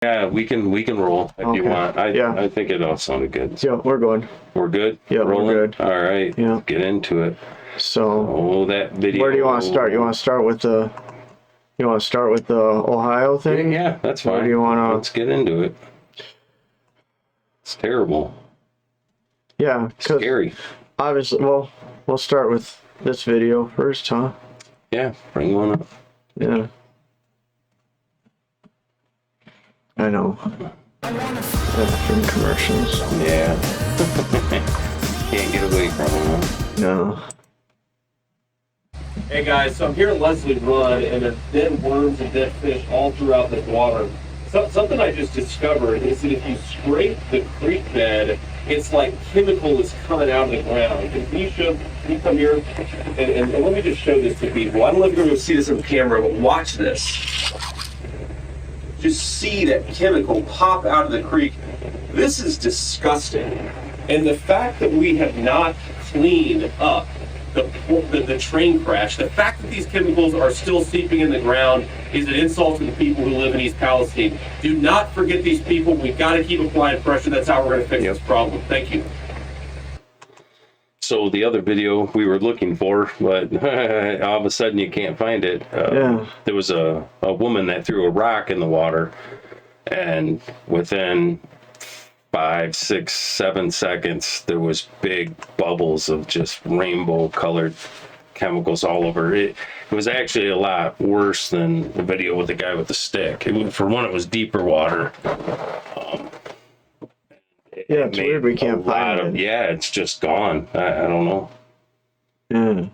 Yeah, we can roll if you want. I think it all sounded good. Yeah, we're going. We're good? Yeah, rolling? We're good. All right. Yeah. Let's get into it. So, that video. Where do you want to start? You want to start with the Ohio thing? Yeah, that's fine. Or do you want to? Let's get into it. It's terrible. Yeah, scary. Obviously, well, we'll start with this video first, huh? Yeah, bring one up. Yeah. I know. From commercials. Yeah. Can't get away from them, huh? No. Hey guys, so I'm here at Leslie Run, and there's dead worms and dead fish all throughout this water. Something I just discovered is that if you scrape the creek bed, it's like chemical is coming out of the ground. Can you come here? And let me just show this to people. I don't know if you're going to see this on camera, but watch this. Just see that chemical pop out of the creek. This is disgusting. And the fact that we have not cleaned up the train crash, the fact that these chemicals are still seeping in the ground is an insult to the people who live in East Palestine. Do not forget these people. We've got to keep applying pressure. That's how we're going to fix this problem. Thank you. So the other video we were looking for, but all of a sudden you can't find it. There was a woman that threw a rock in the water, and within 5, 6, 7 seconds, there was big bubbles of just rainbow-colored chemicals all over. It was actually a lot worse than the video with the guy with the stick. For one, it was deeper water. Yeah, it's weird we can't find it. Yeah, it's just gone. I don't know. Yeah.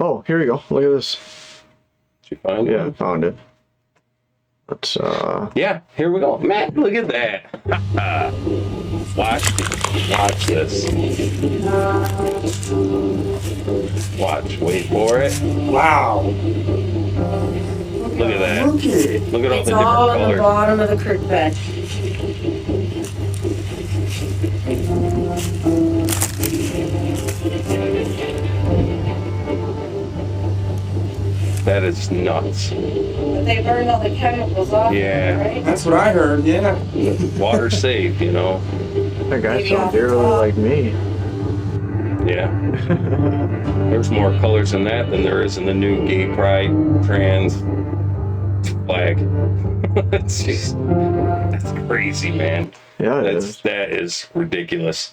Oh, here we go. Look at this. Did you find it? Yeah, I found it. Let's, Yeah, here we go. Man, look at that. Watch this. Watch, wait for it. Wow. Look at that. Look at it. Look at all the It's different all on the colors. bottom of the creek bed. That is nuts. But they burned all the chemicals off, Yeah. right? That's what I heard, yeah. Water's safe, you know. that guy Maybe sounds off the eerily top. like me. Yeah. There's more colors in that than there is in the new gay pride trans flag. It's just, that's crazy, man. Yeah, it is. That is ridiculous.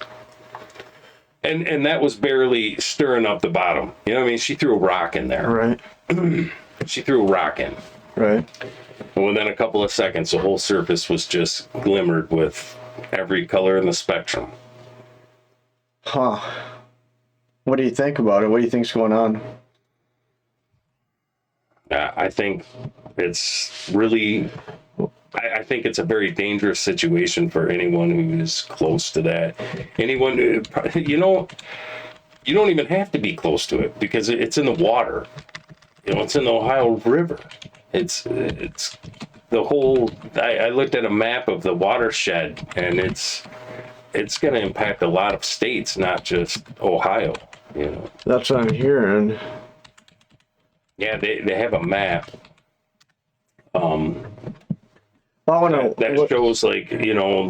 And that was barely stirring up the bottom. You know what I mean? She threw a rock in there. Right. She threw a rock in. Right. And within a couple of seconds, the whole surface was just glimmered with every color in the spectrum. Huh. What do you think about it? What do you think's going on? I think it's really... I think it's a very dangerous situation for anyone who is close to that. Anyone, you know, you don't even have to be close to it because it's in the water. You know, it's in the Ohio River. It's the whole. I looked at a map of the watershed, and it's going to impact a lot of states, not just Ohio. You know. That's what I'm hearing. Yeah, they have a map. That shows, like, you know,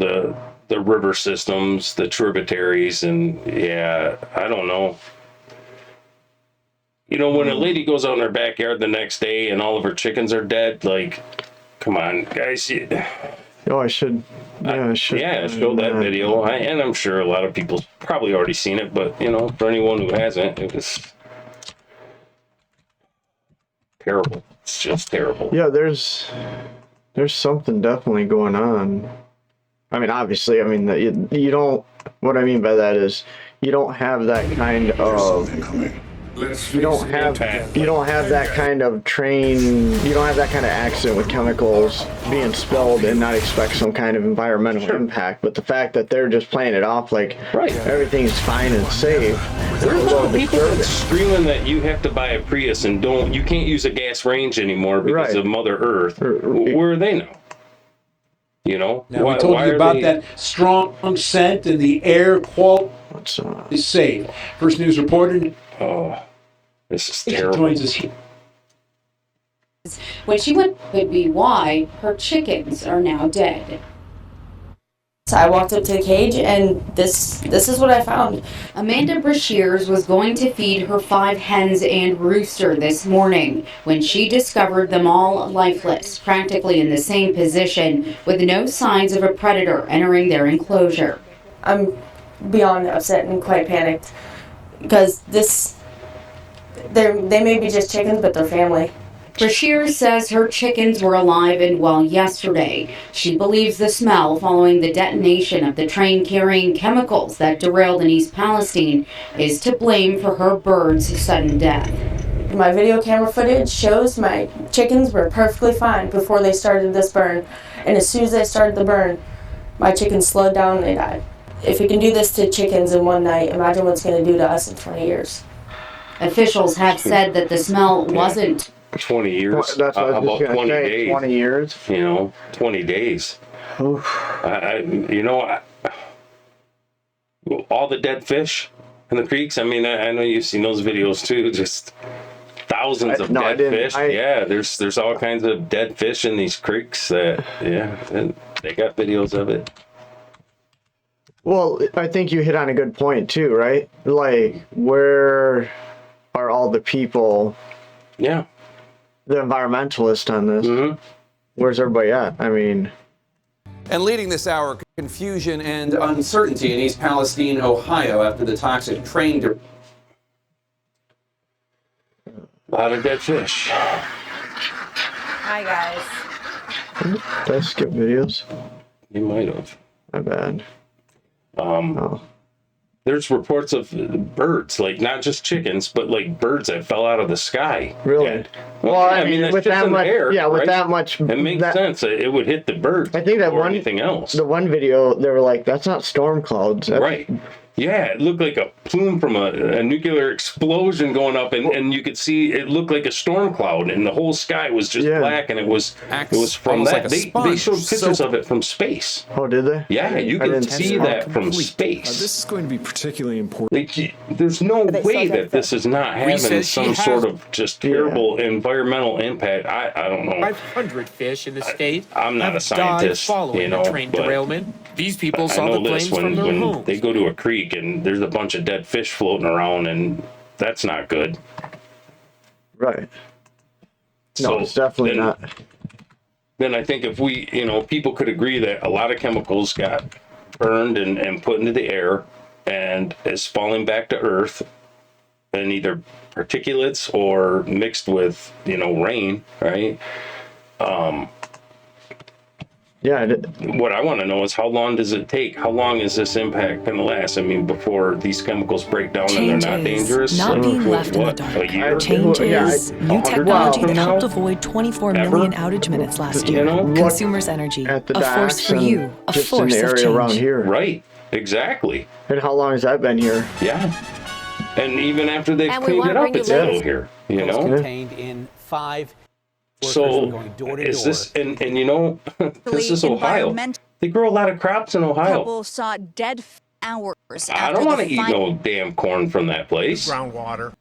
the river systems, the tributaries, and yeah, I don't know. You know, when a lady goes out in her backyard the next day and all of her chickens are dead, like, come on, guys. Oh, I should. Yeah, I should. Yeah, show that video. And I'm sure a lot of people probably already seen it, but, you know, for anyone who hasn't, it was terrible. It's just terrible. Yeah, there's something definitely going on. I mean, obviously, you don't. What I mean by that is, you don't have that kind of. You don't have that kind of train. You don't have that kind of accident with chemicals being spilled and not expect some kind of environmental impact. But the fact that they're just playing it off like everything's fine and safe. There's a lot of people that's screaming that you have to buy a Prius and you can't use a gas range anymore because of Mother Earth. Where are they now? You know? Now, we told you about that strong scent and the air quality is safe. First News reporter. Oh, this is She terrible. joins us. When she went, could be why her chickens are now dead. So I walked up to the cage, and this is what I found. Amanda Brashears was going to feed her 5 hens and rooster this morning when she discovered them all lifeless, practically in the same position, with no signs of a predator entering their enclosure. I'm beyond upset and quite panicked because they may be just chickens, but they're family. Brashear says her chickens were alive and well yesterday. She believes the smell following the detonation of the train carrying chemicals that derailed in East Palestine is to blame for her birds' sudden death. My video camera footage shows my chickens were perfectly fine before they started this burn. And as soon as they started the burn, my chickens slowed down and they died. If it can do this to chickens in one night, imagine what it's going to do to us in 20 years. Officials have said that the smell wasn't 20 years. That's what I was about just gonna 20 say, days. 20 years. 20 days. All the dead fish in the creeks. I mean, I know you've seen those videos too. Just thousands of dead fish. There's all kinds of dead fish in these creeks. And they got videos of it. Well, I think you hit on a good point too, right? Like, where are all the people? Yeah. The environmentalists on this. Mm-hmm. Where's everybody at? I mean, and leading this hour, confusion and uncertainty in East Palestine, Ohio, after the toxic train. A lot of dead fish. Hi guys. did I skip videos? You might have. My bad. There's reports of birds, like not just chickens, but like birds that fell out of the sky. Really? Well, I mean, that's with just that in much, the air, with right? that much, It makes sense. It would hit the bird. I think that or one anything else. The one video, they were like, "That's not storm clouds." Right. Yeah, it looked like a plume from a nuclear explosion going up, and you could see it looked like a storm cloud, and the whole sky was just black, and it was from that. Like they showed pictures of it from space. Oh, did they? Yeah, you could see that from space. This is going to be particularly important. There's no way that this is not having some sort of just terrible environmental impact. I don't know. 500 fish in the state. I'm not a scientist, following the train derailment. These people saw the planes from their homes. They go to a creek and there's a bunch of dead fish floating around, and that's not good. Right. No, it's definitely not. Then I think if we, people could agree that a lot of chemicals got burned and put into the air and is falling back to Earth in either particulates or mixed with, rain, right? What I want to know is how long does it take? How long is this impact going to last? I mean, before these chemicals break down and they're not dangerous? Not being left in the dark. A year? Change is new technology that helped helped avoid 24 million outage minutes last year. Consumers Energy, At the a force docks for and you, a just in force the of area around change. here. Right, exactly. And how long has that been here? Yeah. And even after they've cleaned it up, it's still here, Contained in 5. So is this, and this is Ohio. They grow a lot of crops in Ohio. Couple saw dead hours. I don't want to eat no damn corn from that place. Groundwater.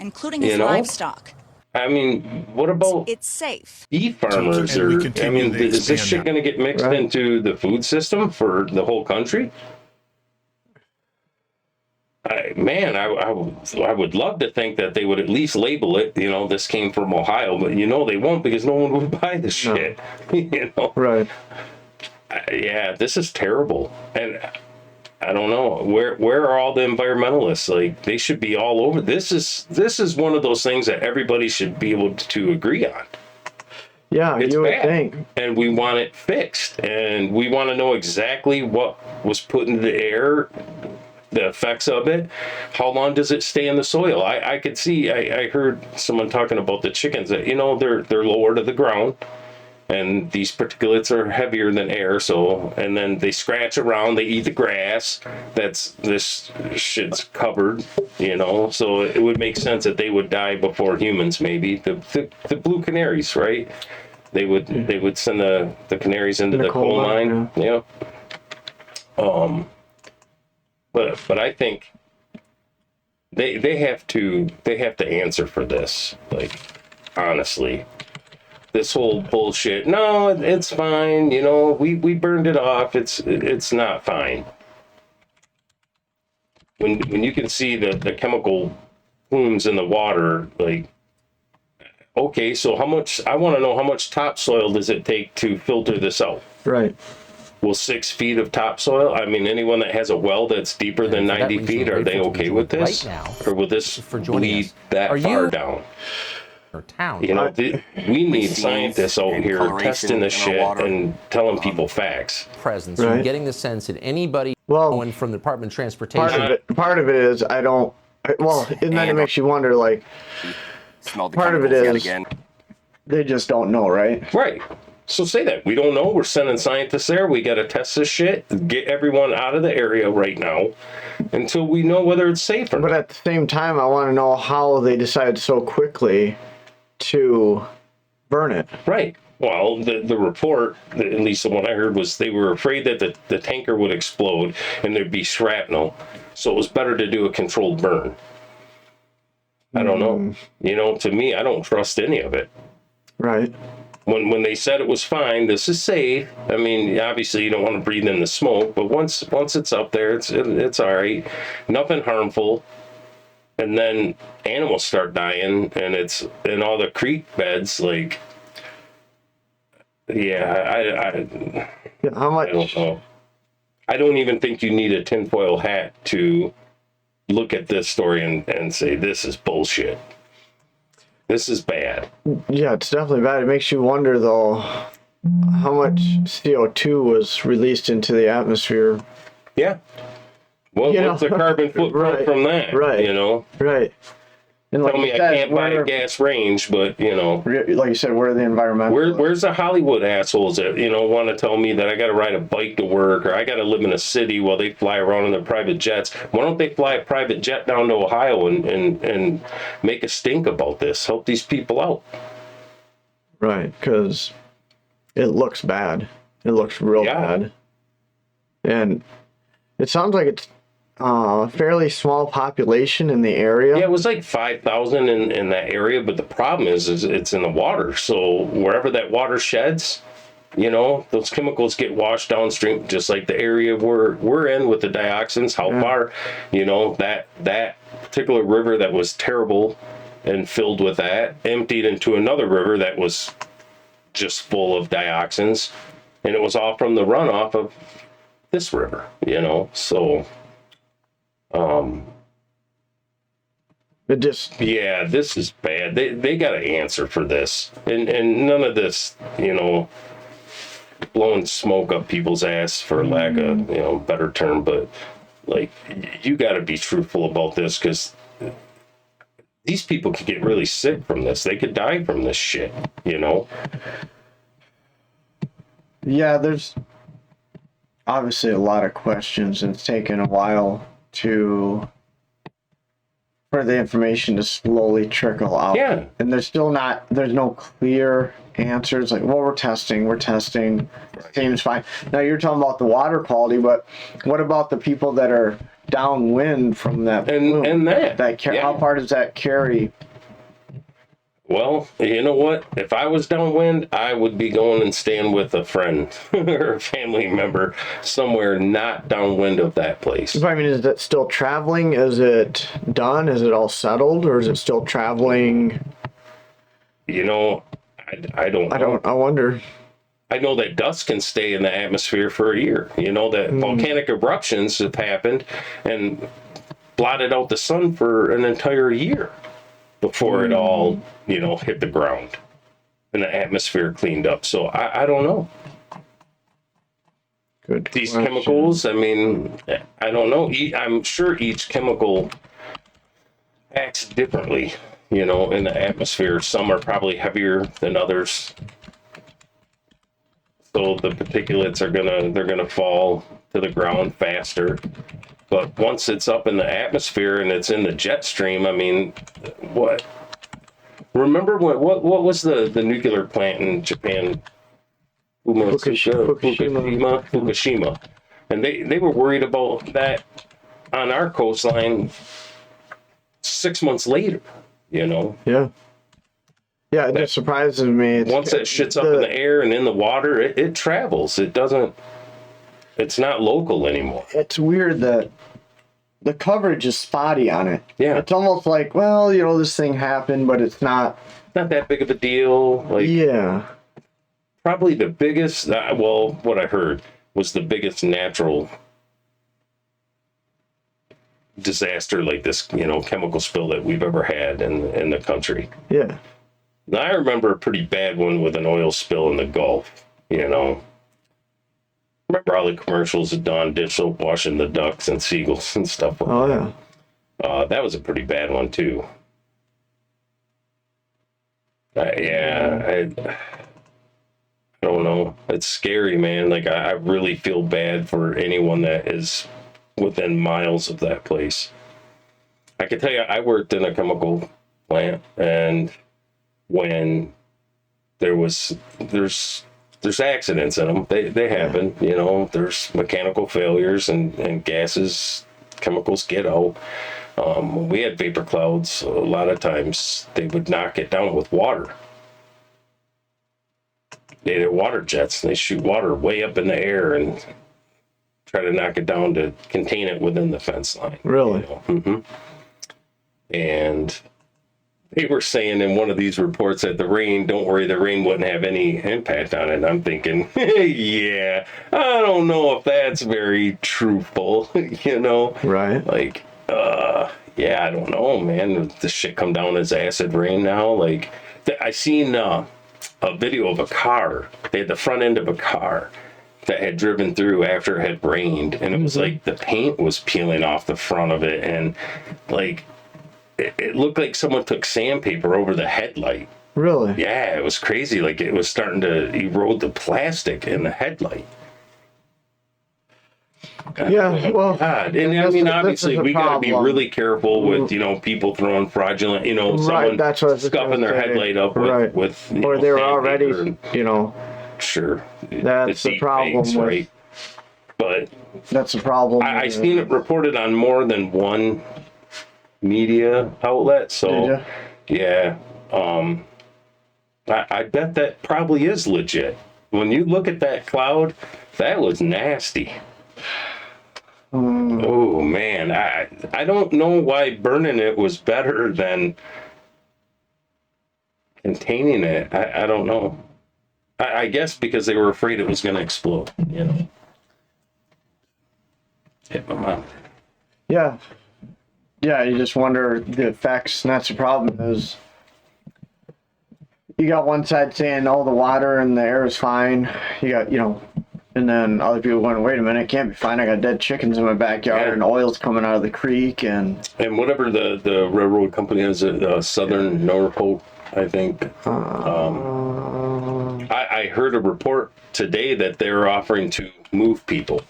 Including his livestock. I mean, what about It's safe. beef farmers? Is this shit going to get mixed into the food system for the whole country? I would love to think that they would at least label it, this came from Ohio, but they won't because no one would buy this shit. Right. Yeah, this is terrible. And I don't know, where are all the environmentalists? Like, they should be all over. This is one of those things that everybody should be able to agree on. Yeah, it's you would bad, think. and we want it fixed, and we want to know exactly what was put into the air, the effects of it. How long does it stay in the soil? I could see, I heard someone talking about the chickens that, they're lower to the ground, and these particulates are heavier than air, and then they scratch around, they eat the grass, this shit's covered, so it would make sense that they would die before humans, maybe. The blue canaries, right? They would send the canaries into the coal mine. Yeah. But I think they have to answer for this. Like, honestly. This whole bullshit. No, it's fine. You know, we burned it off. It's not fine. When you can see the chemical plumes in the water, like, okay, so I want to know how much topsoil does it take to filter this out? Right. Well, 6 feet of topsoil? I mean, anyone that has a well that's deeper than 90 feet, are they okay with this? Or will this bleed that far down? Town. You know, we need scientists out here testing this shit and telling people facts. Presence. Right. You're getting the sense that anybody going from the Department of Transportation. Part of it is and then it makes you wonder, like, part of it is they just don't know, right? Right. So say that. We don't know. We're sending scientists there. We got to test this shit. Get everyone out of the area right now until we know whether it's safe or not. But at the same time, I want to know how they decided so quickly to burn it. Right. Well, the report, at least the one I heard, was they were afraid that the tanker would explode and there'd be shrapnel. So it was better to do a controlled burn. I don't know. You know, to me, I don't trust any of it. Right. When they said it was fine, this is safe. I mean, obviously you don't want to breathe in the smoke, but once it's up there, it's all right. Nothing harmful. And then animals start dying, and it's in all the creek beds. Like, yeah, how much? I don't know. I don't even think you need a tinfoil hat to look at this story and say this is bullshit. This is bad. Yeah, it's definitely bad. It makes you wonder, though, how much CO2 was released into the atmosphere. Yeah. Well, what's the carbon footprint from that? Right. You know? Right. And Tell me I can't buy a gas range, but, you know. Like you said, where are the environmental? Where's the Hollywood assholes that, you know, want to tell me that I got to ride a bike to work or I got to live in a city while they fly around in their private jets? Why don't they fly a private jet down to Ohio and make a stink about this? Help these people out. Right, because it looks bad. It looks real bad. And it sounds like it's fairly small population in the area. Yeah, it was like 5,000 in that area, but the problem is it's in the water. So wherever that water sheds, you know, those chemicals get washed downstream, just like the area we're in with the dioxins. How far, you know, that particular river that was terrible and filled with that emptied into another river that was just full of dioxins, and it was all from the runoff of this river, you know. So this is bad. They got to answer for this, and none of this, you know, blowing smoke up people's ass, for lack of, you know, better term, but like, you got to be truthful about this, because these people could get really sick from this. They could die from this shit, you know. Yeah, there's obviously a lot of questions, and it's taken a while for the information to slowly trickle out. Yeah. And there's no clear answers. Like, well, we're testing. It seems fine. Now you're talking about the water quality, but what about the people that are downwind from that plume? And how far does that carry? Well, you know what? If I was downwind, I would be going and staying with a friend or a family member somewhere not downwind of that place. I mean, is it still traveling? Is it done? Is it all settled? Or is it still traveling? You know, I don't know. I wonder. I know that dust can stay in the atmosphere for a year. You know, that volcanic eruptions have happened and blotted out the sun for an entire year before it all, you know, hit the ground and the atmosphere cleaned up. So I don't know. Good These question. chemicals, I mean, I don't know. I'm sure each chemical acts differently, you know, in the atmosphere. Some are probably heavier than others. So the particulates they're gonna fall to the ground faster. But once it's up in the atmosphere and it's in the jet stream, I mean, what? Remember what was the nuclear plant in Japan? Fukushima. And they were worried about that on our coastline 6 months later, you know? Yeah. Yeah, it just surprises me. Once that shit's up in the air and in the water, it travels. It doesn't. It's not local anymore. It's weird that the coverage is spotty on it. Yeah. It's almost like, well, you know, this thing happened, but it's not that big of a deal. Like, yeah. Probably the biggest, well, what I heard was the biggest natural disaster like this, you know, chemical spill that we've ever had in the country. Yeah. Now, I remember a pretty bad one with an oil spill in the Gulf, you know. Remember all the commercials of Dawn dish soap washing the ducks and seagulls and stuff like that. Yeah. That was a pretty bad one, too. I don't know. It's scary, man. Like, I really feel bad for anyone that is within miles of that place. I can tell you, I worked in a chemical plant, and when there's accidents in them, they happen, you know, there's mechanical failures and gases, chemicals get out. When we had vapor clouds, a lot of times they would knock it down with water. They had water jets, and they shoot water way up in the air and try to knock it down to contain it within the fence line. Really? You know? Mm-hmm. And they were saying in one of these reports that the rain wouldn't have any impact on it. And I'm thinking, yeah, I don't know if that's very truthful, you know? Right. Like, yeah, I don't know, man. Does this shit come down as acid rain now? Like, I seen a video of a car. They had the front end of a car that had driven through after it had rained, and it was like the paint was peeling off the front of it, and like it looked like someone took sandpaper over the headlight. Really? Yeah, it was crazy. Like, it was starting to erode the plastic in the headlight. Yeah, well, God. And I mean, obviously, we got to be really careful with, you know, people throwing fraudulent, you know, someone scuffing their headlight up with you or know, they were already, you know. Sure. That's the problem. Fakes, right? But that's the problem. I've seen it reported on more than one media outlet. So, yeah. I bet that probably is legit. When you look at that cloud, that was nasty. Oh man, I don't know why burning it was better than containing it. I don't know. I guess because they were afraid it was going to explode. You know. Hit my mouth. Yeah. Yeah, you just wonder the effects, and that's the problem is you got one side saying all the water and the air is fine. You got, you know, and then other people going, wait a minute, it can't be fine. I got dead chickens in my backyard and oil's coming out of the creek. And whatever the railroad company is, Southern Norfolk, I think. I heard a report today that they're offering to move people.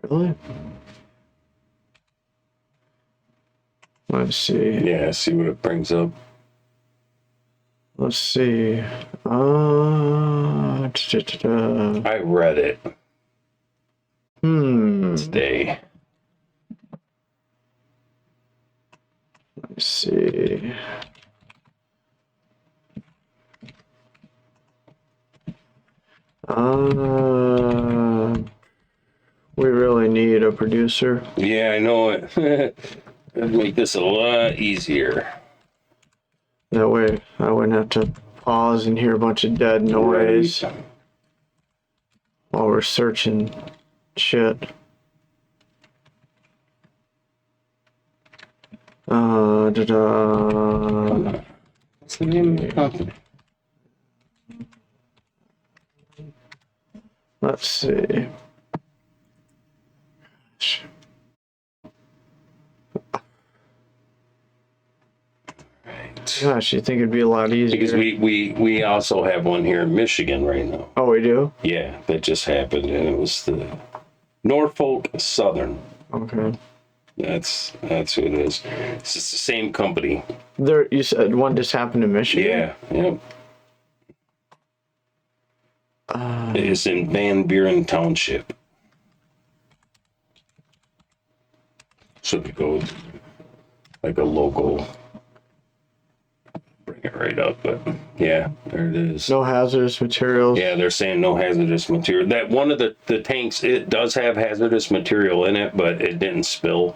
Really? Let's see. Yeah, see what it brings up. Let's see. I read it. Today. Let's see. We really need a producer. Yeah, I know it. It'd make this a lot easier. That way I wouldn't have to pause and hear a bunch of dead noise while we're searching shit. What's the name of the company? Let's see. Gosh, you think it'd be a lot easier? Because we also have one here in Michigan right now. Oh, we do? Yeah, that just happened, and it was the Norfolk Southern. Okay. That's who it is. It's just the same company. There, you said one just happened in Michigan? Yeah. It is in Van Buren Township. So if you go to, like, a local, bring it right up, but yeah, there it is. No hazardous materials. Yeah, they're saying no hazardous material. That one of the tanks, it does have hazardous material in it, but it didn't spill.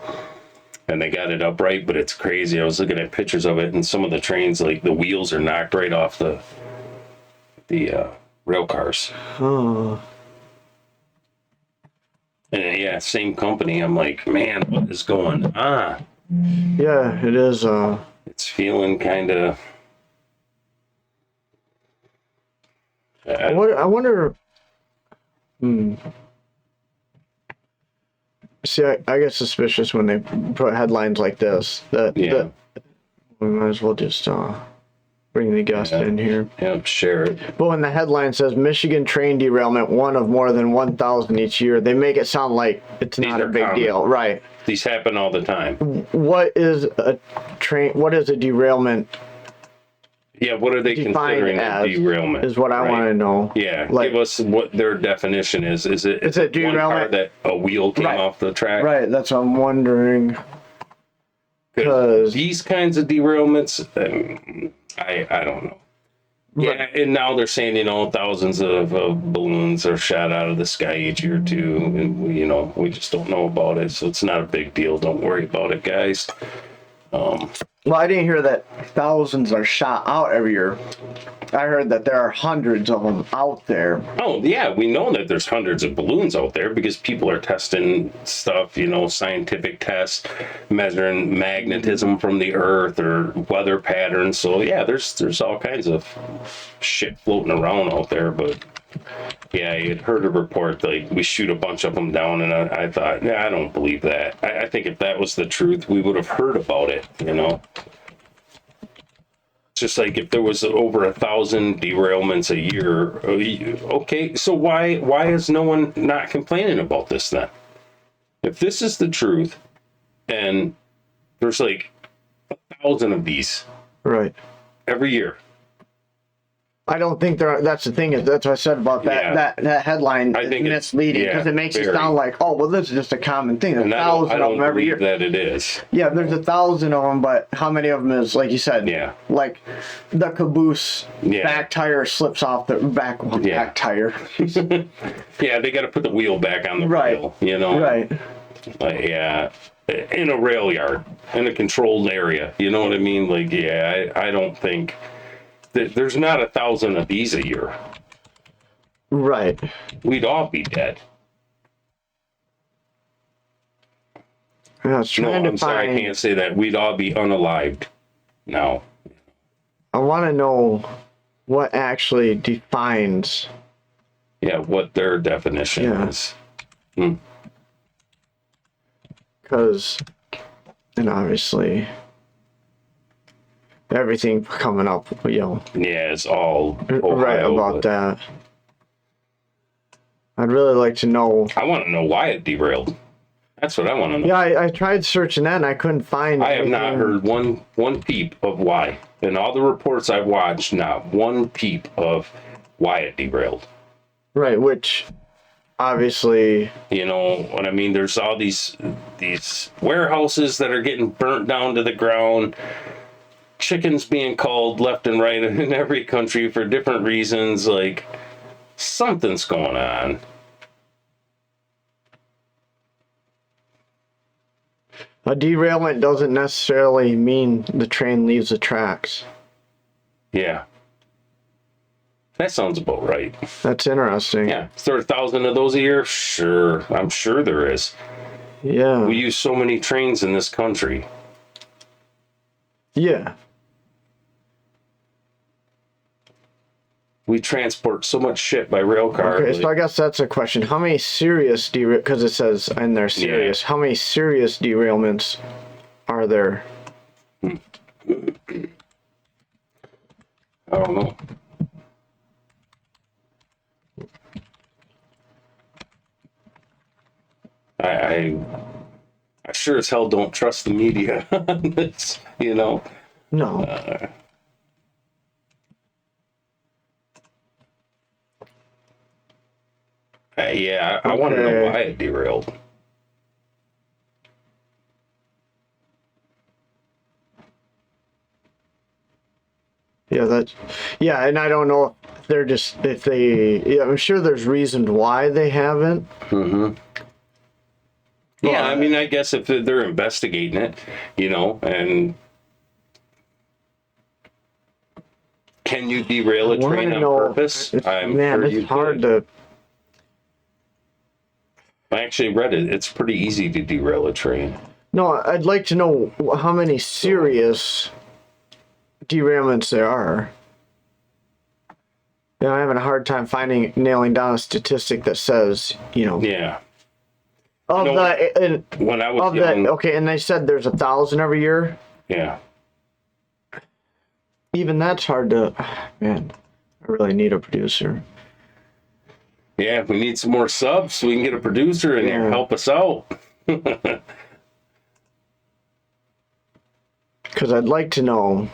And they got it upright, but it's crazy. I was looking at pictures of it, and some of the trains, like, the wheels are knocked right off the rail cars. Oh. And yeah, same company. I'm like, man, what is going on? Yeah, it is. It's feeling kind of. I wonder. See, I get suspicious when they put headlines like this. That we might as well just bring the guest in here. Yeah, share it. But when the headline says Michigan train derailment, one of more than 1,000 each year, they make it sound like it's not a big deal, right? These happen all the time. What is a train? What is a derailment? Yeah, what are they considering a derailment? Is what I want to know. Yeah, give us what their definition is. Is it a derailment? One car that a wheel came off the track? Right, that's what I'm wondering. Because these kinds of derailments, I don't know. Yeah, and now they're saying, thousands of balloons are shot out of the sky each year too, and we just don't know about it, so it's not a big deal. Don't worry about it, guys. Well, I didn't hear that thousands are shot out every year. I heard that there are hundreds of them out there. Oh, yeah, we know that there's hundreds of balloons out there because people are testing stuff, scientific tests, measuring magnetism from the earth or weather patterns. So, yeah, there's all kinds of shit floating around out there. But, yeah, I had heard a report, like, we shoot a bunch of them down, and I thought, I don't believe that. I think if that was the truth, we would have heard about it, Just like if there was over 1,000 derailments a year, okay, so why is no one not complaining about this then? If this is the truth, and there's like 1,000 of these, right, every year. I don't think that's the thing. That's what I said about that headline. I think it's misleading because it makes it sound like, oh, well, this is just a common thing. There's 1,000 of them every year. That it is. Yeah, there's 1,000 of them, but how many of them is, like you said? Yeah. Like the caboose back tire slips off the back tire. Yeah, they got to put the wheel back on the rail. Right. In a rail yard, in a controlled area. You know what I mean? Like, I don't think. There's not 1,000 of these a year. Right. We'd all be dead. I'm sorry, I can't say that. We'd all be unalived now. I want to know what actually defines. Yeah, what their definition is. Because, and obviously, everything coming up, Yeah, it's all Ohio, right about that. I'd really like to know. I want to know why it derailed. That's what I want to know. Yeah, I tried searching that and I couldn't find. I have not heard one peep of why. In all the reports I've watched, not one peep of why it derailed. Right, which obviously, you know what I mean. There's all these warehouses that are getting burnt down to the ground. Chickens being called left and right in every country for different reasons. Like, something's going on. A derailment doesn't necessarily mean the train leaves the tracks. Yeah. That sounds about right. That's interesting. Yeah. Is there 1,000 of those a year? Sure. I'm sure there is. Yeah. We use so many trains in this country. Yeah. We transport so much shit by rail car. Okay, so I guess that's a question. How many serious because it says in there serious. How many serious derailments are there? I don't know. I sure as hell don't trust the media on this, you know? No. I want to know why it derailed. Yeah, and I don't know if they're just, I'm sure there's reasons why they haven't. Mm-hmm. Yeah, I mean, I guess if they're investigating it, and can you derail a train on purpose? It's hard to. I actually read it. It's pretty easy to derail a train. No, I'd like to know how many serious derailments there are. I'm having a hard time nailing down a statistic that says, Yeah. When I was young, okay, and they said there's 1,000 every year. Yeah. Even that's hard to. Man, I really need a producer. Yeah, we need some more subs so we can get a producer in here help us out. Because I'd like to know.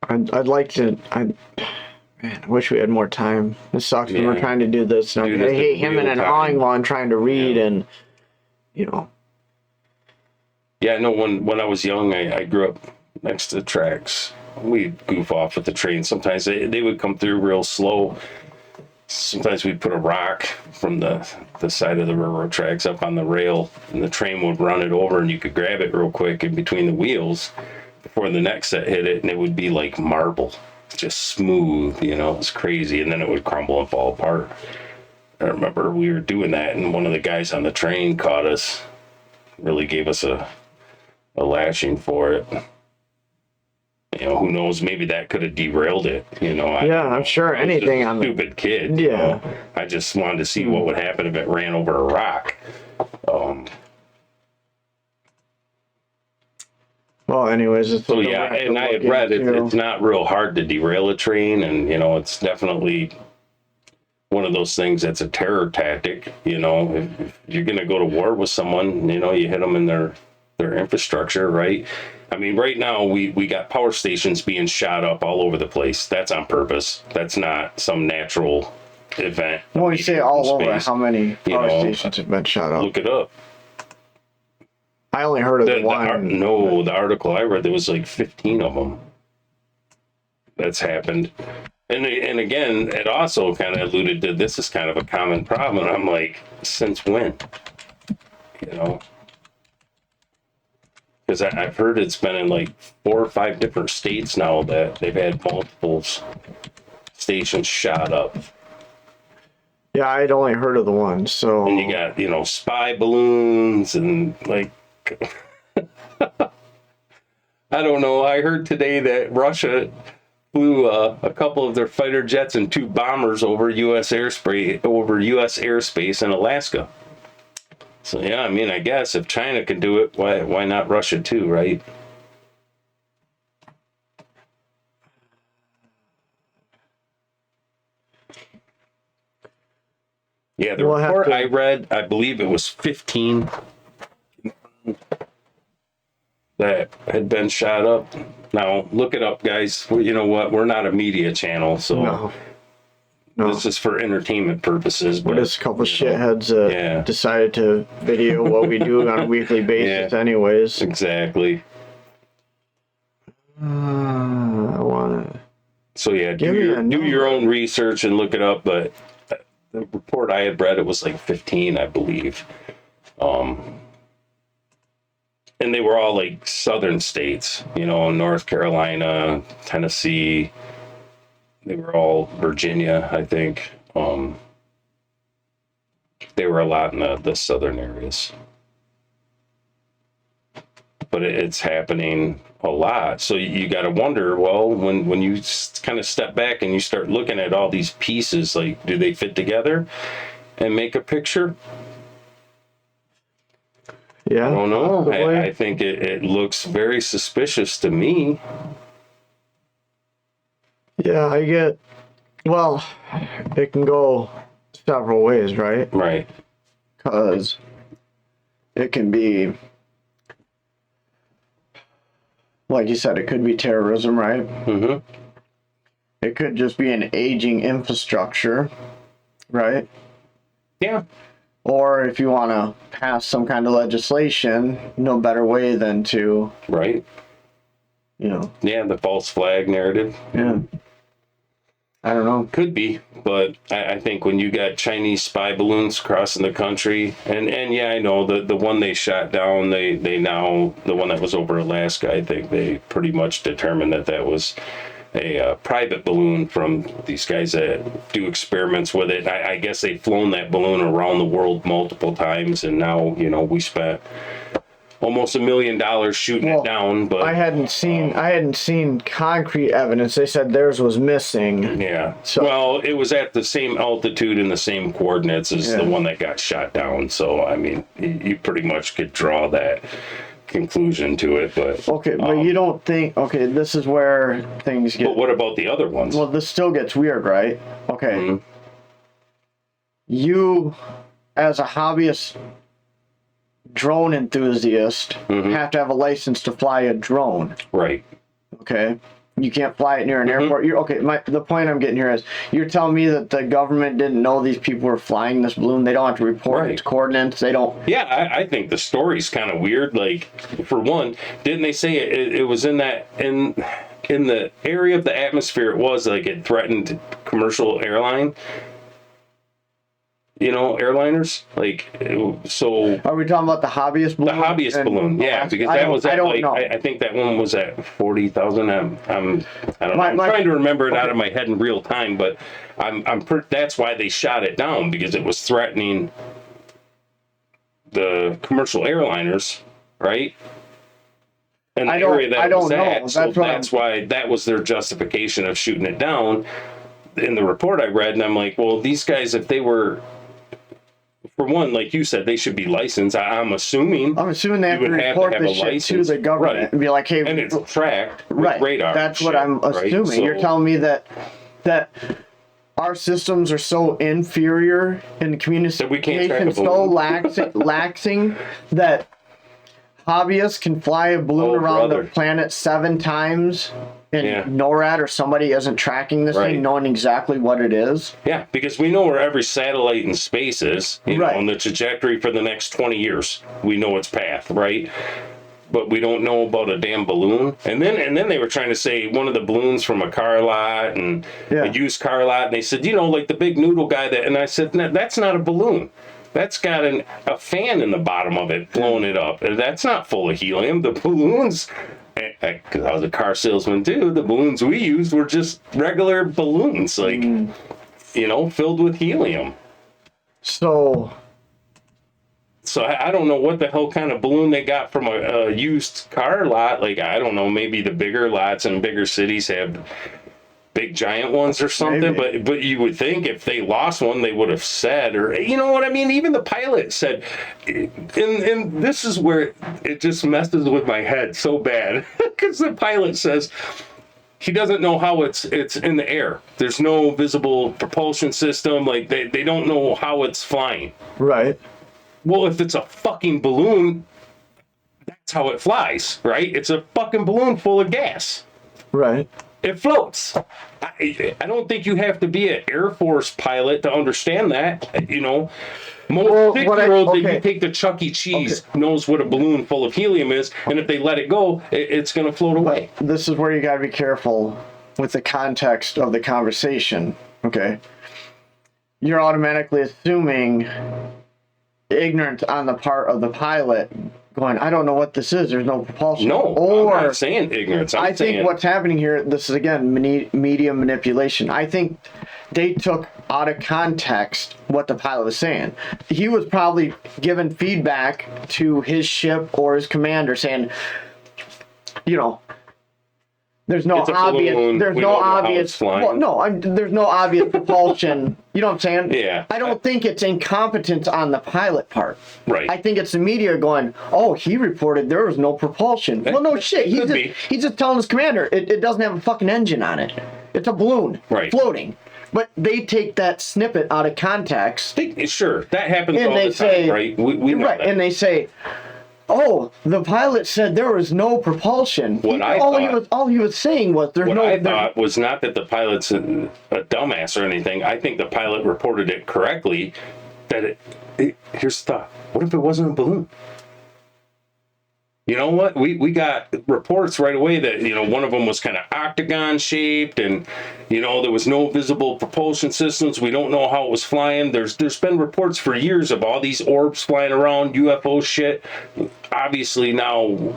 I'd like to. Man, I wish we had more time. This sucks when we're trying to do this. And I hate him in an awing while I'm trying to read and, Yeah, I know when I was young, I grew up next to the tracks. We'd goof off with the train. Sometimes they would come through real slow. Sometimes we'd put a rock from the side of the railroad tracks up on the rail, and the train would run it over, and you could grab it real quick in between the wheels before the next set hit it, and it would be like marble, just smooth, it's crazy, and then it would crumble and fall apart. I remember we were doing that, and one of the guys on the train caught us, really gave us a lashing for it. Who knows? Maybe that could have derailed it. I'm sure anything. I'm a stupid kid. Yeah. I just wanted to see what would happen if it ran over a rock. Well, anyways, so yeah, and I had read it's not real hard to derail a train, and it's definitely one of those things that's a terror tactic. If you're gonna go to war with someone, you hit them in their infrastructure, right? I mean, right now we got power stations being shot up all over the place. That's on purpose. That's not some natural event. When you say all over, how many power stations have been shot up? Look it up. I only heard of the one. The article I read, there was like 15 of them that's happened. And again, it also kind of alluded to this is kind of a common problem. I'm like, since when? Because I've heard it's been in like 4 or 5 different states now that they've had multiple stations shot up. Yeah, I'd only heard of the one. So and you got spy balloons and like I don't know. I heard today that Russia flew a couple of their fighter jets and 2 bombers over U.S. airspace in Alaska. So yeah, I mean, I guess if China can do it, why not Russia too, right? Yeah, the report I read, I believe it was 15 that had been shot up. Now, look it up, guys. You know what? We're not a media channel, so no. This is for entertainment purposes. We're just a couple shitheads that decided to video what we do on a weekly basis anyways. Exactly. I want to... So yeah, do your own research and look it up, but the report I had read, it was like 15, I believe. And they were all like southern states, North Carolina, Tennessee. They were all Virginia, I think. They were a lot in the southern areas. But it's happening a lot. So you got to wonder, well, when you kind of step back and you start looking at all these pieces, like, do they fit together and make a picture? Yeah. I don't know. I think it looks very suspicious to me. Yeah, it can go several ways, right? Right. Because it can be, like you said, it could be terrorism, right? Mm-hmm. It could just be an aging infrastructure, right? Yeah. Or if you want to pass some kind of legislation, no better way than to... Right. you know. Yeah, the false flag narrative. Yeah. I don't know. Could be, but I think when you got Chinese spy balloons crossing the country, and yeah, I know the one they shot down, they now, the one that was over Alaska, I think they pretty much determined that was a private balloon from these guys that do experiments with it. I guess they've flown that balloon around the world multiple times, and now, you know, we spent almost $1 million shooting it down, but I hadn't seen concrete evidence. They said theirs was missing. Yeah. So, well, it was at the same altitude and the same coordinates as the one that got shot down. So, I mean, you pretty much could draw that conclusion to it. But okay, but you don't think? Okay, this is where things get. But what about the other ones? Well, this still gets weird, right? Okay. Mm-hmm. You, as a hobbyist drone enthusiast, have to have a license to fly a drone. Right. Okay. You can't fly it near an airport. The point I'm getting here is you're telling me that the government didn't know these people were flying this balloon. They don't have to report its coordinates. They don't. Yeah, I think the story's kind of weird. Like, for one, didn't they say it was in the area of the atmosphere it was, like, it threatened commercial airline? You know, airliners, like, so. Are we talking about the hobbyist balloon? The hobbyist balloon, yeah, because that was at, like, I think that one was at 40,000. I don't know. I'm trying to remember it out of my head in real time, but that's why they shot it down, because it was threatening the commercial airliners, right? And the area that was at, so that's why that was their justification of shooting it down. In the report I read, and I'm like, well, these guys, if they were, for one, like you said, they should be licensed. I'm assuming they have to report this shit to the government and be like, hey, and it's tracked with radar. That's what I'm assuming. So, you're telling me that our systems are so inferior in communication, so laxing that hobbyists can fly a balloon around the planet 7 times. And NORAD or somebody isn't tracking this thing, knowing exactly what it is. Yeah, because we know where every satellite in space is, you know, on the trajectory for the next 20 years. We know its path, right? But we don't know about a damn balloon. And then they were trying to say one of the balloons from a car lot and a used car lot, and they said, you know, like the big noodle guy and I said, no, that's not a balloon. That's got a fan in the bottom of it blowing it up. That's not full of helium. The balloons, because I was a car salesman too, the balloons we used were just regular balloons, like, you know, filled with helium. So I don't know what the hell kind of balloon they got from a used car lot. Like, I don't know, maybe the bigger lots in bigger cities have big giant ones or something, but you would think if they lost one, they would have said, or, you know what I mean? Even the pilot said, and this is where it just messes with my head so bad, because the pilot says he doesn't know how it's in the air. There's no visible propulsion system. Like, they don't know how it's flying. Right. Well, if it's a fucking balloon, that's how it flies, right? It's a fucking balloon full of gas. Right. It floats. I don't think you have to be an Air Force pilot to understand that. You know, most 6-year-old that you take to Chuck E. Cheese knows what a balloon full of helium is, and if they let it go, it's going to float away. This is where you got to be careful with the context of the conversation. Okay, you're automatically assuming ignorance on the part of the pilot. Going, I don't know what this is. There's no propulsion. No, I'm not saying ignorance. I think what's happening here, this is, again, media manipulation. I think they took out of context what the pilot was saying. He was probably giving feedback to his ship or his commander saying, you know, there's no obvious. There's no obvious. Well, no, there's no obvious propulsion. You know what I'm saying? Yeah. I don't think it's incompetence on the pilot part. Right. I think it's the media going, "Oh, he reported there was no propulsion." Well, no shit. He's just telling his commander it doesn't have a fucking engine on it. It's a balloon floating. But they take that snippet out of context. Sure, that happens all the time, right? We know that. And they say, oh, the pilot said there was no propulsion. All he was saying was there's no. What I thought was not that the pilot's a dumbass or anything. I think the pilot reported it correctly. That here's the thought: what if it wasn't a balloon? you know what? We got reports right away that, you know, one of them was kind of octagon shaped, and, you know, there was no visible propulsion systems. We don't know how it was flying. There's been reports for years of all these orbs flying around, UFO shit. Obviously now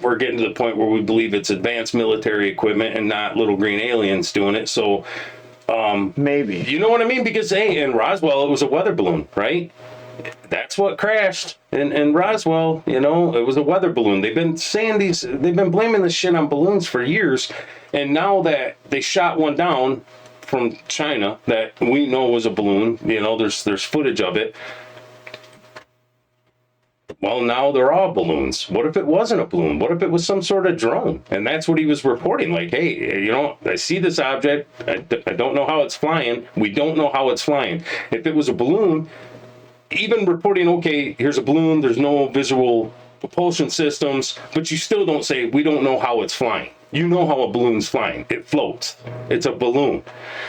we're getting to the point where we believe it's advanced military equipment and not little green aliens doing it. So maybe, you know what I mean? Because hey, in Roswell, it was a weather balloon, right? That's what crashed in Roswell. You know, it was a weather balloon. They've been saying they've been blaming this shit on balloons for years. And now that they shot one down from China that we know was a balloon, you know, there's footage of it. Well, now they're all balloons. What if it wasn't a balloon? What if it was some sort of drone? And that's what he was reporting. Like, hey, you know, I see this object. I don't know how it's flying. We don't know how it's flying. If it was a balloon, even reporting, okay, here's a balloon, there's no visual propulsion systems, but you still don't say, we don't know how it's flying. You know how a balloon's flying. It floats. It's a balloon,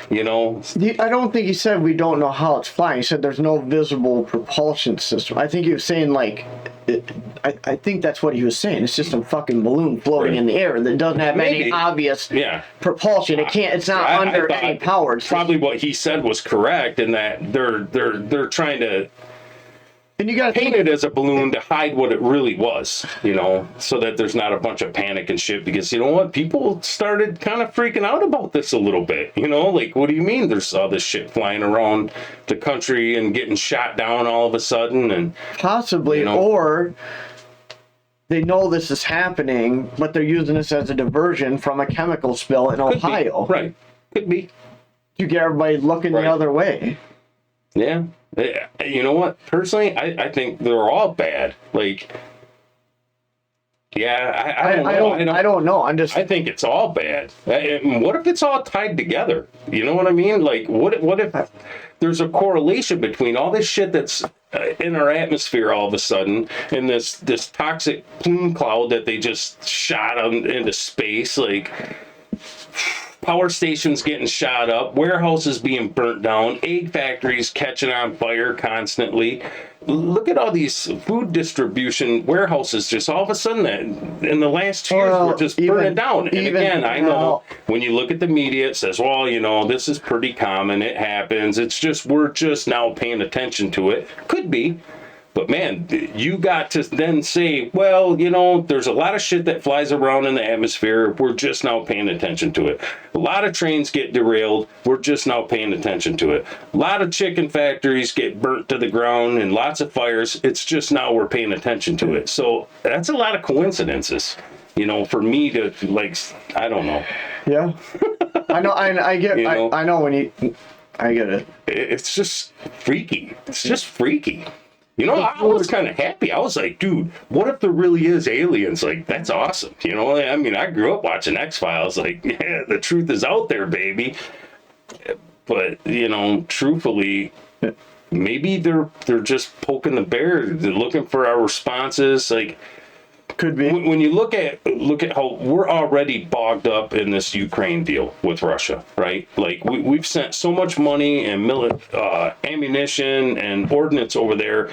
you know? I don't think he said we don't know how it's flying. He said there's no visible propulsion system. I think he was saying, like, I think that's what he was saying. It's just a fucking balloon floating in the air that doesn't have any obvious propulsion. It's not under any power. Probably what he said was correct in that they're trying to and you got to paint it as a balloon to hide what it really was, you know, so that there's not a bunch of panic and shit. Because you know what, people started kind of freaking out about this a little bit. You know, like, what do you mean there's all this shit flying around the country and getting shot down all of a sudden? And possibly, you know, or they know this is happening, but they're using this as a diversion from a chemical spill in Ohio. Right, could be to get everybody looking the other way. Yeah. You know what? Personally, I think they're all bad. Like, yeah, I don't know. I think it's all bad. And what if it's all tied together? You know what I mean? Like, what if there's a correlation between all this shit that's in our atmosphere all of a sudden, and this toxic plume cloud that they just shot into space, like power stations getting shot up, warehouses being burnt down, egg factories catching on fire constantly. Look at all these food distribution warehouses just all of a sudden that in the last 2 years were just burning down. And again, I know when you look at the media, it says, well, you know, this is pretty common. It happens. It's just, we're just now paying attention to it. Could be. But man, you got to then say, well, you know, there's a lot of shit that flies around in the atmosphere. We're just now paying attention to it. A lot of trains get derailed. We're just now paying attention to it. A lot of chicken factories get burnt to the ground and lots of fires. It's just now we're paying attention to it. So that's a lot of coincidences, you know, for me to, like, I don't know. Yeah. I know. I get, you know, I know when you, I get it. It's just freaky. It's just freaky. You know, I was kind of happy. I was like, dude, what if there really is aliens? Like, that's awesome. You know, I mean, I grew up watching X-Files. Like, yeah, the truth is out there, baby. But, you know, truthfully, maybe they're just poking the bear. They're looking for our responses. Like, could be. When you look at how we're already bogged up in this Ukraine deal with Russia, right? Like, we've sent so much money and ammunition and ordnance over there.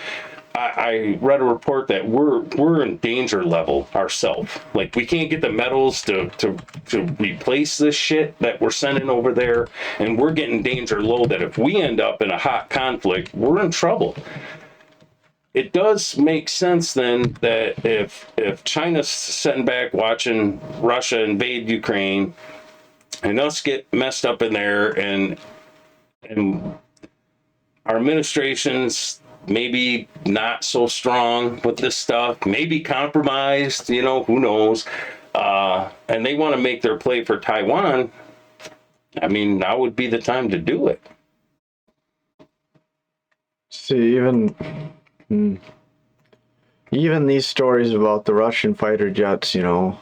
I read a report that we're in danger level ourselves. Like, we can't get the metals to replace this shit that we're sending over there, and we're getting danger low that if we end up in a hot conflict, we're in trouble. It does make sense then that if China's sitting back watching Russia invade Ukraine and us get messed up in there, and our administration's maybe not so strong with this stuff, maybe compromised, you know, who knows, and they want to make their play for Taiwan, I mean, now would be the time to do it. See, even these stories about the Russian fighter jets, you know,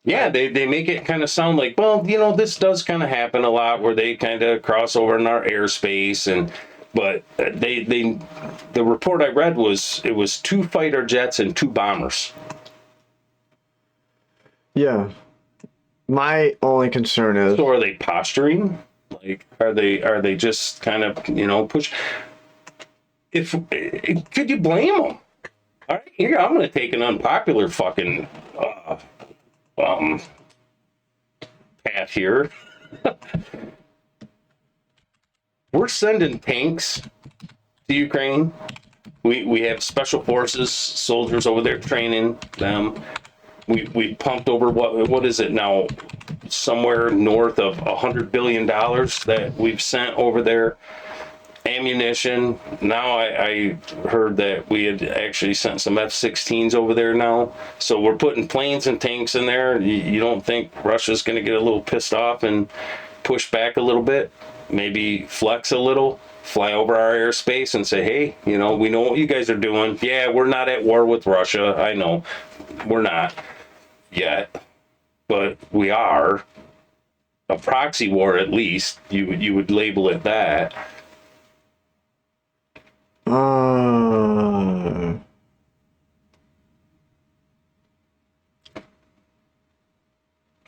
yeah, they make it kind of sound like, well, you know, this does kind of happen a lot where they kind of cross over in our airspace, but the report I read was it was 2 fighter jets and 2 bombers. Yeah. My only concern is, so are they posturing? Like, are they just kind of, you know, push? Could you blame them? All right, here, I'm going to take an unpopular fucking path here. We're sending tanks to Ukraine. We have special forces soldiers over there training them. We pumped over what is it now? Somewhere north of $100 billion that we've sent over there. Ammunition. Now I heard that we had actually sent some F-16s over there now. So we're putting planes and tanks in there. You don't think Russia's going to get a little pissed off and push back a little bit? Maybe flex a little, fly over our airspace and say, hey, we know what you guys are doing. Yeah, we're not at war with Russia. I know we're not yet, but we are. A proxy war, at least you would label it that.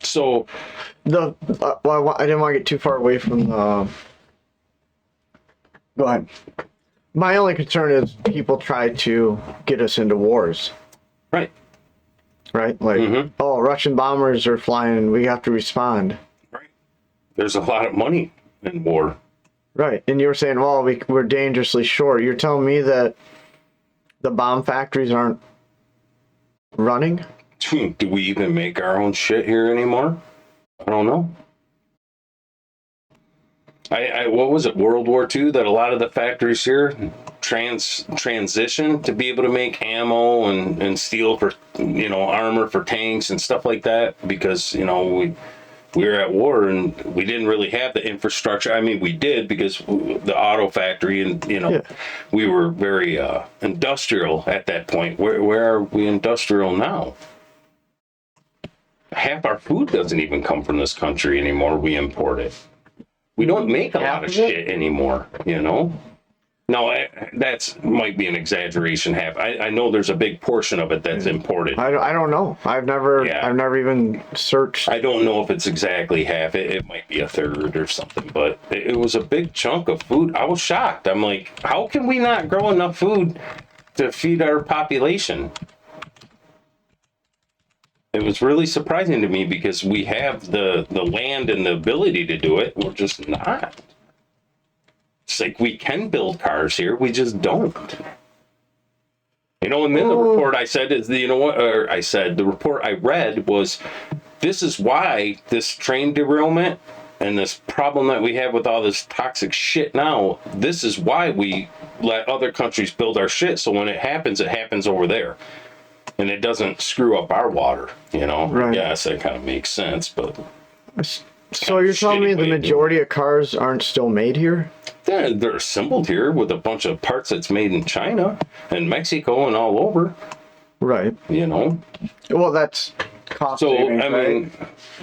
So I didn't want to get too far away from the. Go ahead. My only concern is people try to get us into wars. Right. Right? Like, oh, Russian bombers are flying, we have to respond. Right. There's a lot of money in war. Right. And you were saying, well, we're dangerously short. You're telling me that the bomb factories aren't running? Do we even make our own shit here anymore? I don't know. What was it, World War II, that a lot of the factories here transition to be able to make ammo and steel for, armor for tanks and stuff like that, because, we were at war and we didn't really have the infrastructure. I mean, we did, because the auto factory and, we were very industrial at that point. Where are we industrial now? Half our food doesn't even come from this country anymore. We import it. We don't make a lot of shit anymore, Now, that's might be an exaggeration. I know there's a big portion of it that's imported. I don't know. I've never even searched. I don't know if it's exactly half. It might be a third or something, but it was a big chunk of food. I was shocked. I'm like, how can we not grow enough food to feed our population? It was really surprising to me, because we have the land and the ability to do it. We're just not. It's like we can build cars here, we just don't. And then the report I said is, the report I read was, this is why this train derailment and this problem that we have with all this toxic shit now, this is why we let other countries build our shit, so when it happens over there. And it doesn't screw up our water, Right. Yes, that kind of makes sense, but... So you're telling me the majority of cars aren't still made here? They're assembled here with a bunch of parts that's made in China and Mexico and all over. Right. Well, that's cost savings, mean,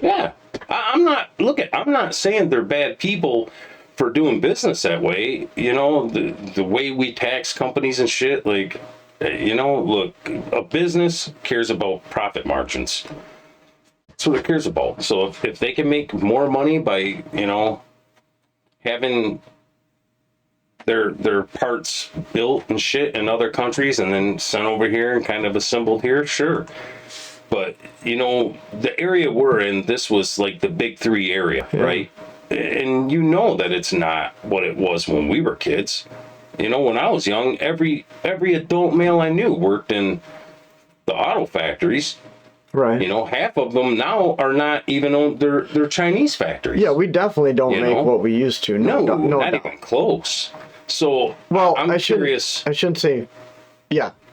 yeah. I'm not saying they're bad people for doing business that way. The way we tax companies and shit, like... look, a business cares about profit margins. That's what it cares about. So if they can make more money by, having their parts built and shit in other countries and then sent over here and kind of assembled here, sure. But, the area we're in, this was like the big three area, right? And that it's not what it was when we were kids. When I was young, every adult male I knew worked in the auto factories. Right. Half of them now are not even on they're Chinese factories. Yeah, we definitely don't make what we used to. No, not even close. So, I'm curious. I shouldn't say,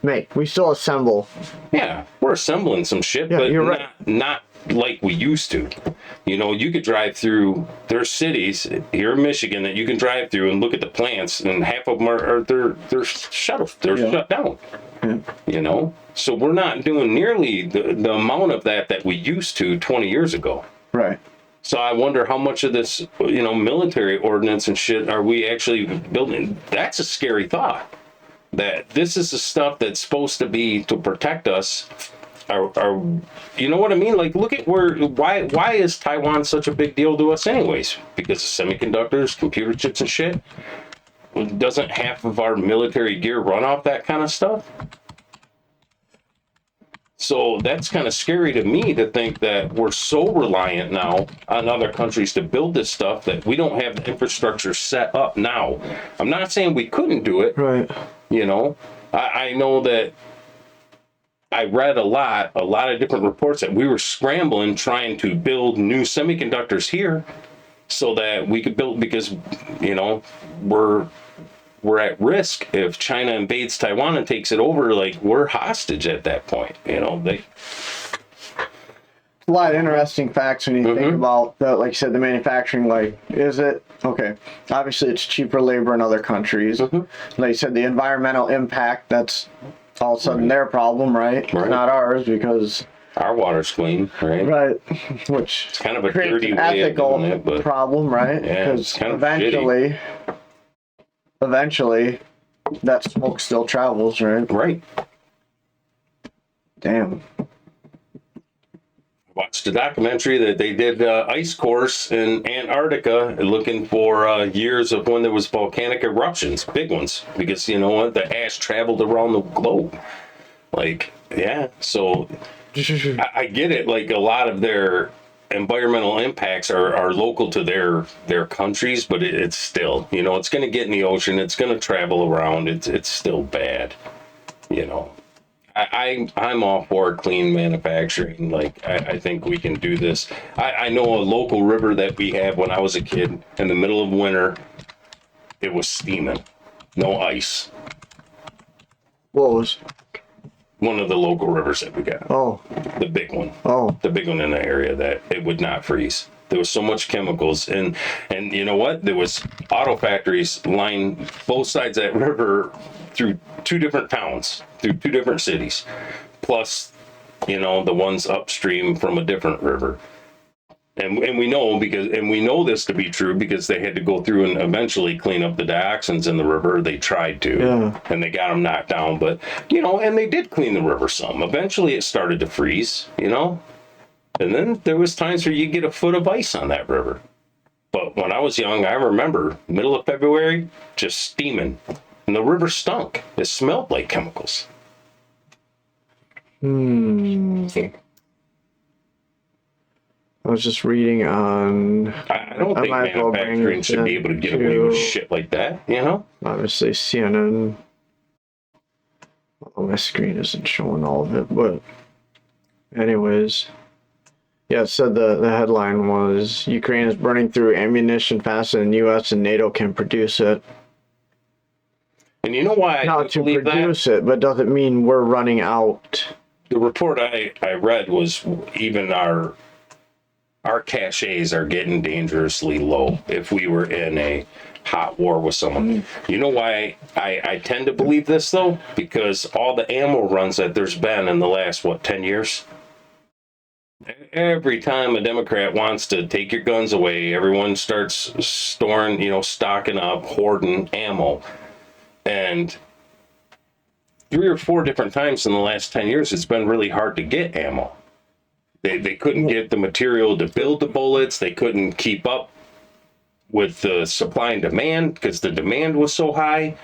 make. We still assemble. Yeah, we're assembling some shit, but you're not like we used to. You could drive through, there's cities here in Michigan that you can drive through and look at the plants, and half of them they're shut down. So we're not doing nearly the amount of that we used to 20 years ago. Right. So I wonder how much of this, military ordinance and shit are we actually building? That's a scary thought. That this is the stuff that's supposed to be to protect us. You know what I mean? Like, look at why is Taiwan such a big deal to us anyways? Because of semiconductors, computer chips and shit? Doesn't half of our military gear run off that kind of stuff? So that's kind of scary to me to think that we're so reliant now on other countries to build this stuff that we don't have the infrastructure set up now. I'm not saying we couldn't do it. Right. You know, I know that I read a lot of different reports that we were scrambling trying to build new semiconductors here so that we could build, because, you know, we're at risk if China invades Taiwan and takes it over. Like, we're hostage at that point. You know, a lot of interesting facts when you think about the, like you said, the manufacturing. Like, is it okay? Obviously, it's cheaper labor in other countries. Like you said, the environmental impact, that's all of a sudden their problem, right? Not ours, because our water's clean, right? Right, which it's kind of a dirty way ethical of doing it, but problem, right? Yeah, it's kind of eventually, that smoke still travels, right? Right. Damn. Watched a documentary that they did ice course in Antarctica looking for years of when there was volcanic eruptions, big ones, because you know what, the ash traveled around the globe. Like, yeah, so I get it. Like, a lot of their environmental impacts are local to their countries, but it's still, you know, it's going to get in the ocean, it's going to travel around, it's still bad, you know. I'm all for clean manufacturing. Like, I think we can do this. I know a local river that we have. When I was a kid, in the middle of winter, it was steaming, no ice. What was? One of the local rivers that we got. Oh. The big one. Oh. The big one in the area that it would not freeze. There was so much chemicals, and you know what? There was auto factories lined both sides of that river through 2 different towns, through 2 different cities, plus, you know, the ones upstream from a different river. And we know this to be true because they had to go through and eventually clean up the dioxins in the river. They tried to, and they got them knocked down. But, you know, and they did clean the river some. Eventually, it started to freeze, you know. And then there was times where you get a foot of ice on that river. But when I was young, I remember middle of February, just steaming. And the river stunk. It smelled like chemicals. I was just reading on... I don't think manufacturing should be able to get away with shit like that, you know? Obviously, CNN... Oh, my screen isn't showing all of it, but... Anyways... Yeah, it said the headline was, Ukraine is burning through ammunition faster than U.S. and NATO can produce it. And you know why I not to produce it, but doesn't mean we're running out. The report I read was even our caches are getting dangerously low if we were in a hot war with someone. You know why I tend to believe this, though? Because all the ammo runs that there's been in the last, 10 years? Every time a Democrat wants to take your guns away, everyone starts storing, stocking up, hoarding ammo. And 3 or 4 different times in the last 10 years, it's been really hard to get ammo. They couldn't get the material to build the bullets. They couldn't keep up with the supply and demand because the demand was so high.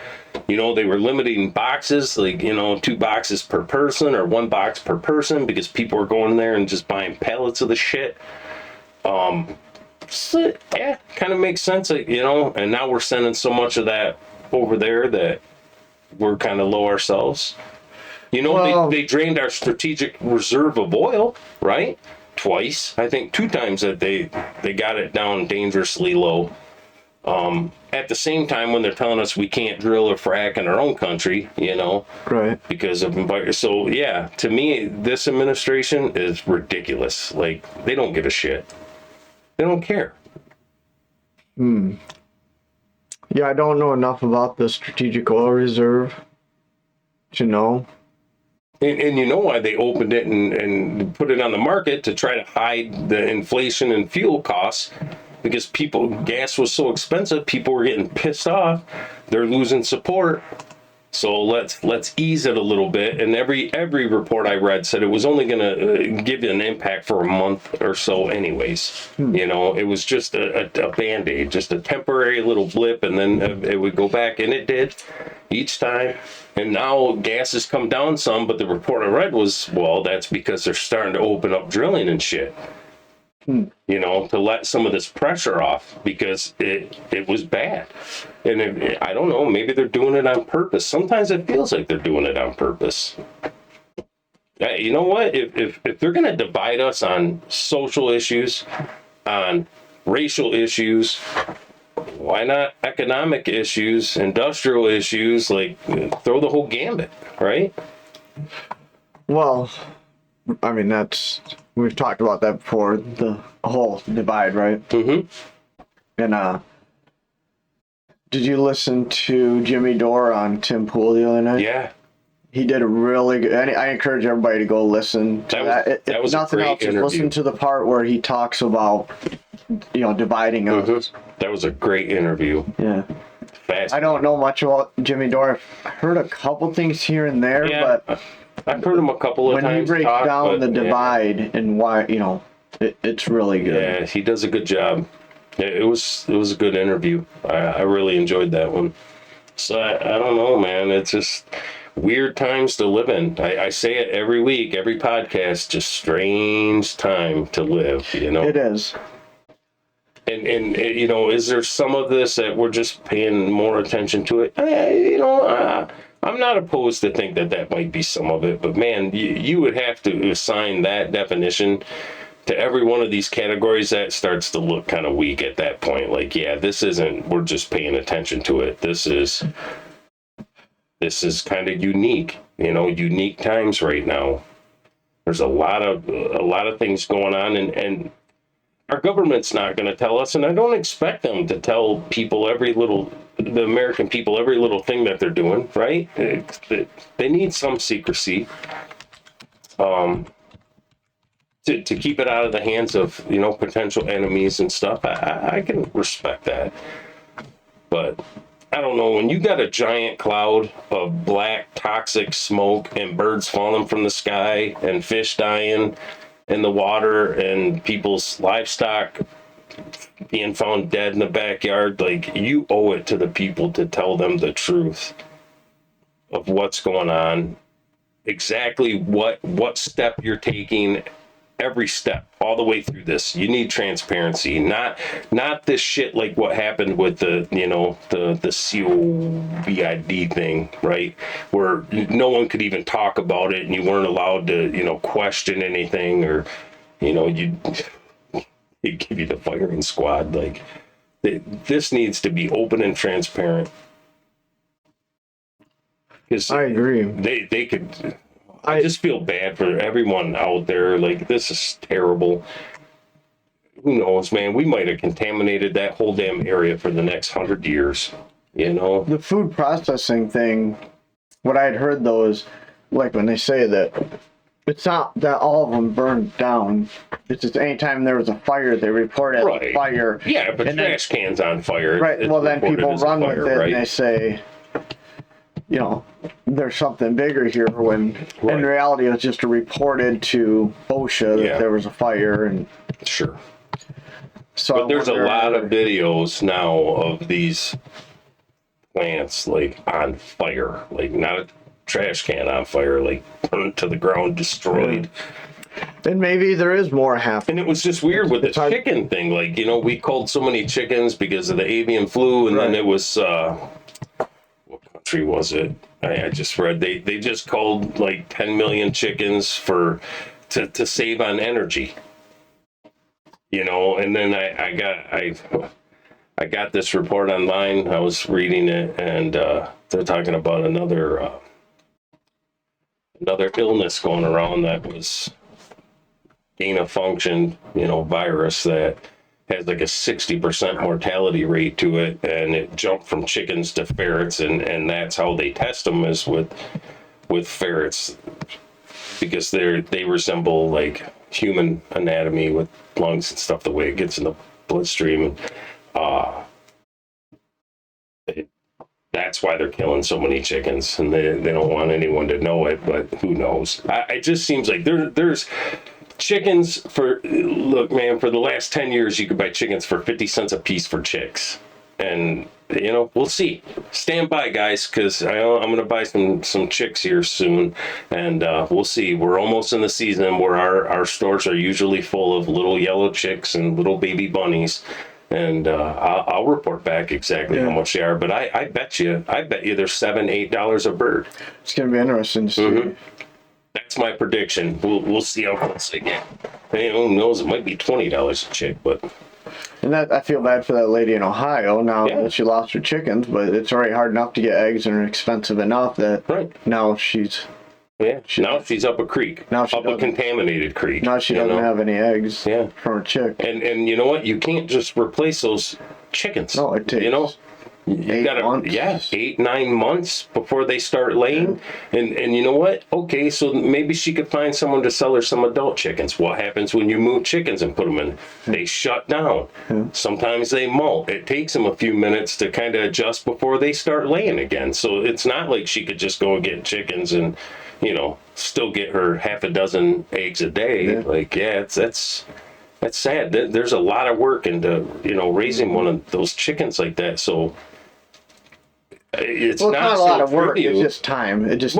They were limiting boxes, 2 boxes per person or 1 box per person because people were going there and just buying pallets of the shit. So, yeah, kind of makes sense, and now we're sending so much of that over there that we're kind of low ourselves. They drained our strategic reserve of oil, right? Twice. I think 2 times that they got it down dangerously low. At the same time, when they're telling us we can't drill or frack in our own country, right? Because of environment. So yeah, to me, this administration is ridiculous. Like, they don't give a shit. They don't care. Yeah, I don't know enough about the strategic oil reserve to know. And you know why they opened it and put it on the market to try to hide the inflation and fuel costs, because gas was so expensive, people were getting pissed off. They're losing support. So let's ease it a little bit. And every report I read said it was only going to give you an impact for a month or so anyways. You know, it was just a Band-Aid, just a temporary little blip, and then it would go back, and it did each time. And now gas has come down some, but the report I read was, well, that's because they're starting to open up drilling and shit. You know, to let some of this pressure off, because it was bad. And I don't know, maybe they're doing it on purpose. Sometimes it feels like they're doing it on purpose. You know what? If they're going to divide us on social issues, on racial issues, why not economic issues, industrial issues, like throw the whole gambit, right? Well, I mean, we've talked about that before, the whole divide, right? Mm-hmm. And did you listen to Jimmy Dore on Tim Pool the other night? Yeah. He did a really good, I encourage everybody to go listen to that. That was nothing a great else, just interview. listen to the part where he talks about, dividing us. That was a great interview. Yeah. Fast. I don't know much about Jimmy Dore. I've heard a couple things here and there, but I've heard him a couple of times. When he breaks down the divide and why, it's really good. Yeah, he does a good job. It was a good interview. I really enjoyed that one. So I don't know, man. It's just weird times to live in. I say it every week, every podcast. Just strange time to live. It is. And is there some of this that we're just paying more attention to it? I'm not opposed to think that might be some of it, but man, you would have to assign that definition to every one of these categories. That starts to look kind of weak at that point. Like, yeah, this isn't, we're just paying attention to it. This is kind of unique, unique times right now. There's a lot of things going on, and our government's not going to tell us, and I don't expect them to tell people the American people every little thing that they're doing, right? They need some secrecy to keep it out of the hands of, potential enemies and stuff. I can respect that. But I don't know, when you got a giant cloud of black toxic smoke and birds falling from the sky and fish dying in the water and people's livestock being found dead in the backyard, like, you owe it to the people to tell them the truth of what's going on, exactly what step you're taking, every step all the way through this. You need transparency, not this shit like what happened with the COVID thing, right, where no one could even talk about it and you weren't allowed to question anything, or they give you the firing squad. Like, this needs to be open and transparent. I agree. They could. I just feel bad for everyone out there. Like, this is terrible. Who knows, man? We might have contaminated that whole damn area for the next 100 years. The food processing thing, what I had heard though is, like, when they say that it's not that all of them burned down. It's just anytime there was a fire, they report it as a fire. Yeah, but trash cans on fire. Right. Well, then people run with it and they say, there's something bigger here, when in reality it was just reported to OSHA that there was a fire. And sure. So but there's a lot of videos now of these plants, like, on fire, like, not a trash can on fire, like, burnt to the ground, destroyed. And maybe there is more happening. And it was just weird with the chicken thing. Like, we culled so many chickens because of the avian flu, and then it was what country was it? I just read they just culled like 10 million chickens to save on energy. And then I got this report online. I was reading it, and they're talking about another illness going around that was gain of function, virus that has like a 60% mortality rate to it, and it jumped from chickens to ferrets, and that's how they test them, is with ferrets, because they resemble like human anatomy with lungs and stuff, the way it gets in the bloodstream. That's that's why they're killing so many chickens, and they don't want anyone to know it, but who knows? It just seems like there's chickens for, look, man, for the last 10 years, you could buy chickens for 50 cents a piece for chicks. And, we'll see. Stand by, guys, because I'm going to buy some chicks here soon. And we'll see. We're almost in the season where our stores are usually full of little yellow chicks and little baby bunnies. And I'll report back exactly how much they are. But I bet you they're $7-8 a bird. It's going to be interesting to see. Mm-hmm. That's my prediction. We'll see how close they get. Who knows? It might be $20 a chick, but. And that, I feel bad for that lady in Ohio now that she lost her chickens, but it's already hard enough to get eggs and are expensive enough that now she's now she's up a creek. Now up a contaminated creek. Now she doesn't have any eggs from her chick. And you know what? You can't just replace those chickens. No, it takes you gotta 8-9 months before they start laying. And you know what? Okay, so maybe she could find someone to sell her some adult chickens. What happens when you move chickens and put them in? They shut down. Sometimes they molt. It takes them a few minutes to kind of adjust before they start laying again. So it's not like she could just go and get chickens and still get her half a dozen eggs a day. That's sad. There's a lot of work into raising one of those chickens like that. So it's not a lot of work. It's just time. It's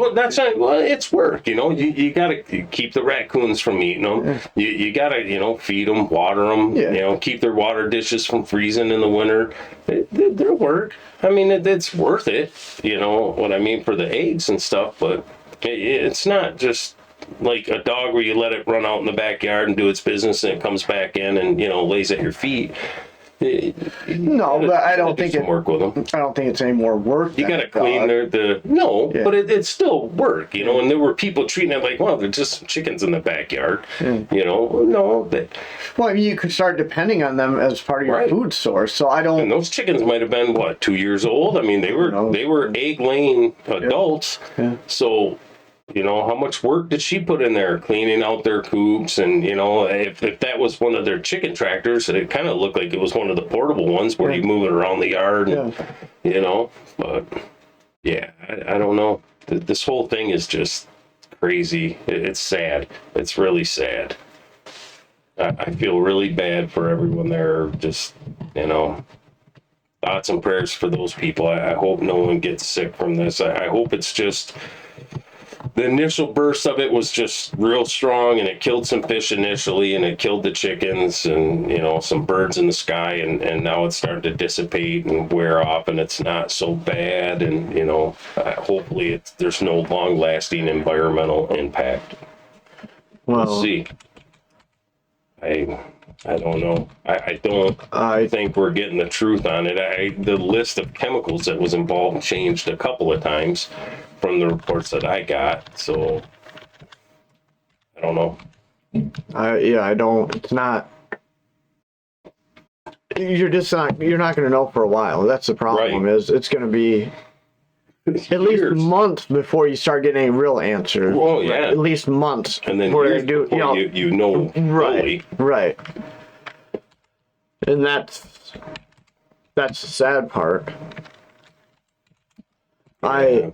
work. You got to keep the raccoons from eating them. You got to feed them, water them. Keep their water dishes from freezing in the winter. They're work. I mean, it's worth it. What I mean for the eggs and stuff, but it's not just like a dog where you let it run out in the backyard and do its business and it comes back in and lays at your feet. No, but I don't think work with them. I don't think it's any more work. You got to clean but it's still work, And there were people treating it like, well, they're just chickens in the backyard, No, well, you could start depending on them as part of your food source. So I don't. And those chickens might have been 2 years old. I mean, they were egg laying adults. So. How much work did she put in there cleaning out their coops? And, if that was one of their chicken tractors, it kind of looked like it was one of the portable ones where you move it around the yard, and, but I don't know. This whole thing is just crazy. It's sad. It's really sad. I feel really bad for everyone there. Just, thoughts and prayers for those people. I hope no one gets sick from this. I hope it's just the initial burst of it was just real strong, and it killed some fish initially, and it killed the chickens and some birds in the sky, and now it's starting to dissipate and wear off, and it's not so bad, and hopefully there's no long-lasting environmental impact. We'll see. I don't know. I think we're getting the truth on it. The list of chemicals that was involved changed a couple of times from the reports that I got. So I don't know. I don't. It's not. You're not going to know for a while. That's the problem. Is it's going to be at least months before you start getting a real answer. Oh yeah, at least months. And then years before you know fully. Right. And that's the sad part. I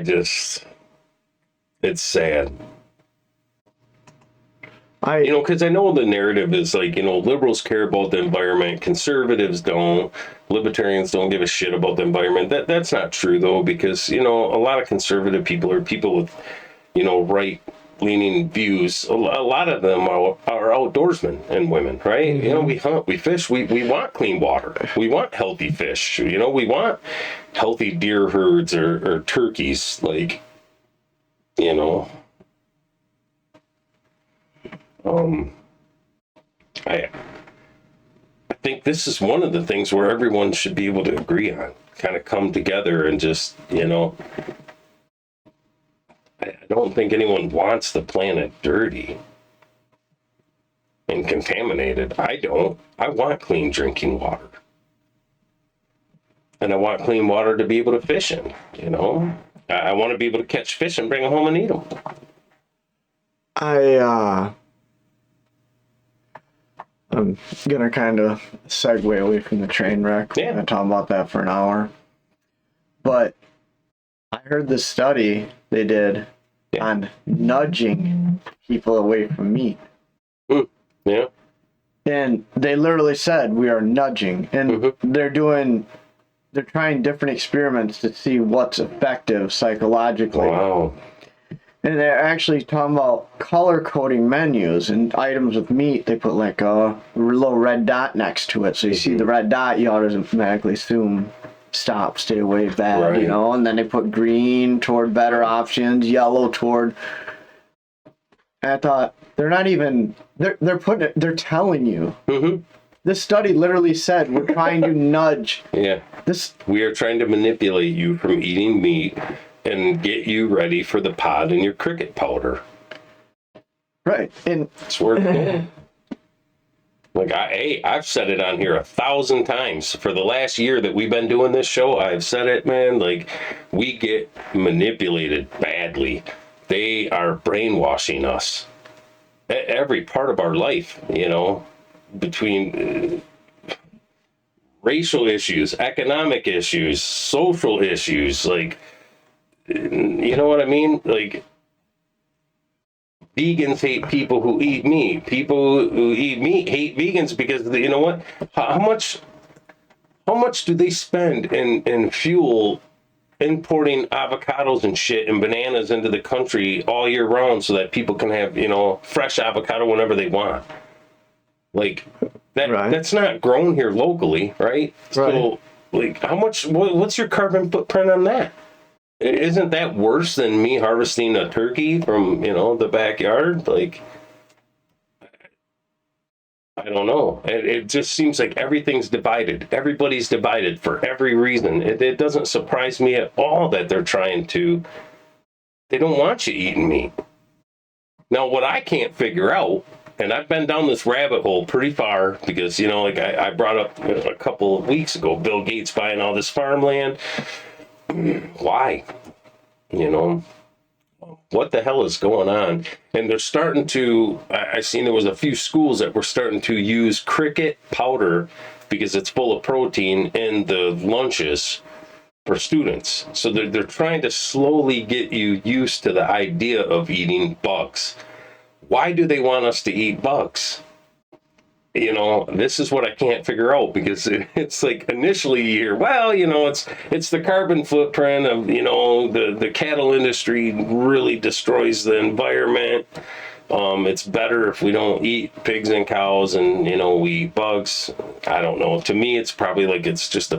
just, it's sad. Because I know the narrative is like, liberals care about the environment, conservatives don't, libertarians don't give a shit about the environment. That's not true though, because, a lot of conservative people are people with, right-leaning views. A lot of them are outdoorsmen and women, right? Mm-hmm. We hunt, we fish, we want clean water. We want healthy fish, we want healthy deer herds or turkeys, I think this is one of the things where everyone should be able to agree on, kind of come together and just, I don't think anyone wants the planet dirty and contaminated. I don't. I want clean drinking water. And I want clean water to be able to fish in, I want to be able to catch fish and bring them home and eat them. I'm gonna kind of segue away from the train wreck. Yeah. I'm talking about that for an hour. But I heard this study they did on nudging people away from meat. Yeah. And they literally said we are nudging. And they're trying different experiments to see what's effective psychologically. Wow. And they're actually talking about color coding menus and items with meat. They put like a little red dot next to it. So you see the red dot, you automatically assume stop, stay away, bad, you know? And then they put green toward better options, yellow toward... And I thought, they're not even... They're putting it... They're telling you. This study literally said we're trying to nudge. Yeah. We are trying to manipulate you from eating meat and get you ready for the pod and your cricket powder. Right. And it's where it's going. Like, I've said it on here 1,000 times. For the last year that we've been doing this show, I've said it, man. Like, we get manipulated badly. They are brainwashing us. Every part of our life, you know, between racial issues, economic issues, social issues, like, you know what I mean? Like, vegans hate people who eat meat. People who eat meat hate vegans because, you know what? How much do they spend in fuel importing avocados and shit and bananas into the country all year round so that people can have, you know, fresh avocado whenever they want? Like, that's not grown here locally, right? So, like, what's your carbon footprint on that? Isn't that worse than me harvesting a turkey from, you know, the backyard? Like, I don't know. It just seems like everything's divided. Everybody's divided for every reason. It doesn't surprise me at all that they don't want you eating meat. Now, what I can't figure out, and I've been down this rabbit hole pretty far because, you know, like I brought up a couple of weeks ago, Bill Gates buying all this farmland. Why? You know, what the hell is going on? And they're starting to, I seen there was a few schools that were starting to use cricket powder because it's full of protein in the lunches for students. So they're trying to slowly get you used to the idea of eating bugs. Why do they want us to eat bugs? You know, this is what I can't figure out, because it's like initially you hear, well, you know, it's the carbon footprint of, you know, the cattle industry really destroys the environment. It's better if we don't eat pigs and cows and, you know, we eat bugs. I don't know. To me, it's probably like it's just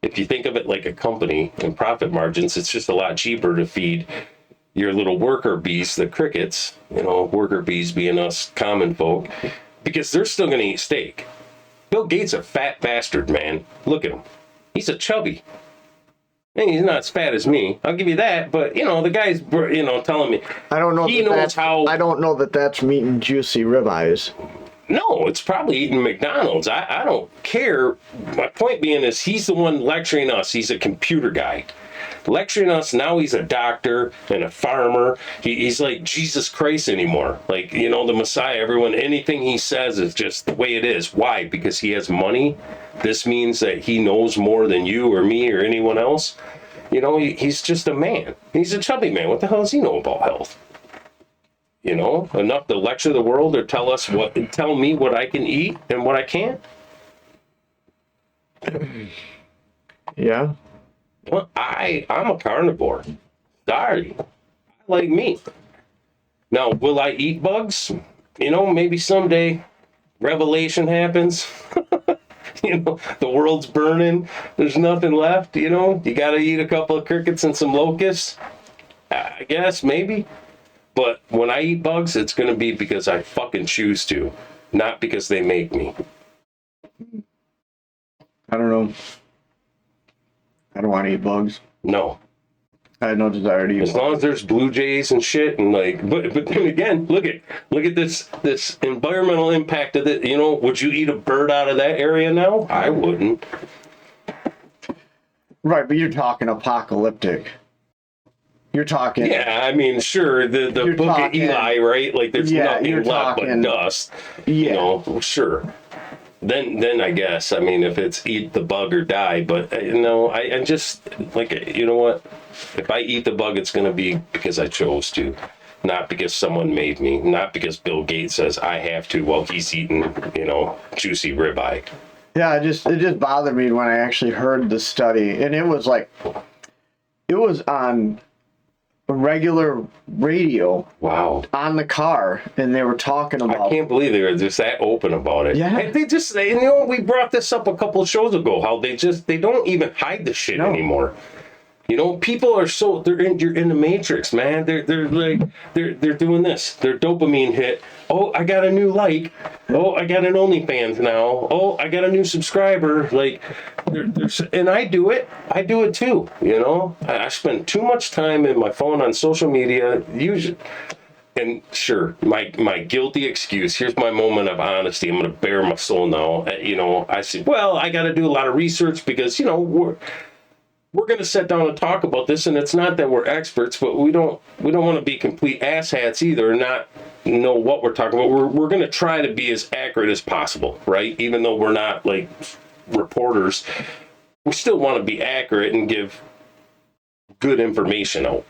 if you think of it like a company and profit margins, it's just a lot cheaper to feed your little worker bees, the crickets, you know, worker bees being us common folk, because they're still going to eat steak. Bill Gates a fat bastard, man. Look at him. He's a chubby. And he's not as fat as me. I'll give you that. But, you know, the guy's, you know, telling me. I don't know. He knows how. I don't know that that's meeting juicy ribeyes. No, it's probably eating McDonald's. I don't care. My point being is he's the one lecturing us. He's a computer guy. Lecturing us, now he's a doctor and a farmer. He's like Jesus Christ anymore. Like, you know, the Messiah. Everyone, anything he says is just the way it is. Why? Because he has money. This means that he knows more than you or me or anyone else. You know, he's just a man. He's a chubby man. What the hell does he know about health? You know, enough to lecture the world or tell me what I can eat and what I can't? Yeah. Well, I'm a carnivore. Sorry. I like meat. Now, will I eat bugs? You know, maybe someday revelation happens. You know, the world's burning. There's nothing left, you know. You got to eat a couple of crickets and some locusts. I guess, maybe. But when I eat bugs, it's going to be because I fucking choose to, not because they make me. I don't know. I don't want to eat bugs. No. I have no desire to eat bugs. As long as there's blue jays and shit, and like, but then again, look at this environmental impact of it. You know, would you eat a bird out of that area now? I wouldn't. Right, but you're talking apocalyptic. You're talking. Yeah, I mean, sure, the book talking, of Eli, right? Like, there's nothing left but dust. Yeah. You know, sure. Then I guess, I mean, if it's eat the bug or die, but I just, like, you know what? If I eat the bug, it's going to be because I chose to, not because someone made me, not because Bill Gates says I have to while he's eating, juicy ribeye. Yeah, it just bothered me when I actually heard the study, and it was on regular radio. Wow. On the car, and they were talking about. I can't believe they were just that open about it. Yeah. And we brought this up a couple of shows ago, how they don't even hide the shit anymore. People are you're in the matrix, man. They're doing this. Their dopamine hit. Oh, I got a new like. Oh, I got an OnlyFans now. Oh, I got a new subscriber. Like, and I do it. I do it too. I spend too much time in my phone on social media. Usually, and sure, my guilty excuse. Here's my moment of honesty. I'm going to bare my soul now. I said, well, I got to do a lot of research because we're going to sit down and talk about this, and it's not that we're experts, but we don't want to be complete asshats either, and not know what we're talking about. We're going to try to be as accurate as possible, right? Even though we're not like reporters, we still want to be accurate and give good information out.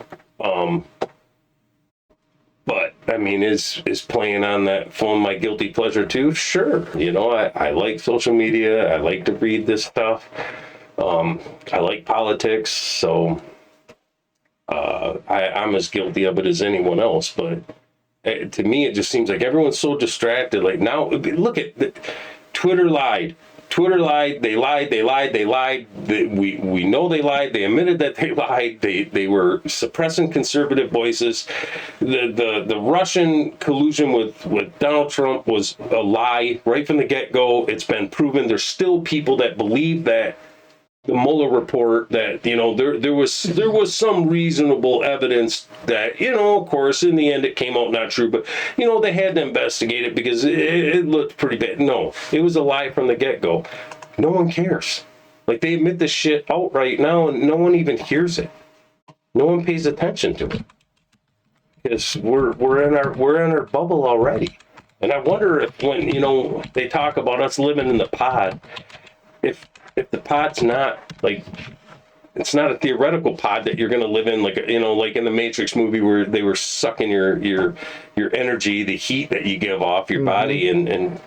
But I mean, is playing on that phone my guilty pleasure too? Sure. I like social media. I like to read this stuff. I like politics, so I'm as guilty of it as anyone else. But to me, it just seems like everyone's so distracted. Like, now, look at Twitter lied. Twitter lied. They lied. They lied. They lied. We know they lied. They admitted that they lied. They were suppressing conservative voices. The Russian collusion with Donald Trump was a lie right from the get-go. It's been proven. There's still people that believe that the Mueller report, that there was some reasonable evidence that of course in the end it came out not true, but they had to investigate it because it looked pretty bad. No, it was a lie from the get-go. No one cares. Like, they admit this shit out right now, and no one even hears it. No one pays attention to it because we're in our bubble already. And I wonder if when they talk about us living in the pod, if the pod's not like, it's not a theoretical pod that you're going to live in, like like in the Matrix movie where they were sucking your energy, the heat that you give off your body, and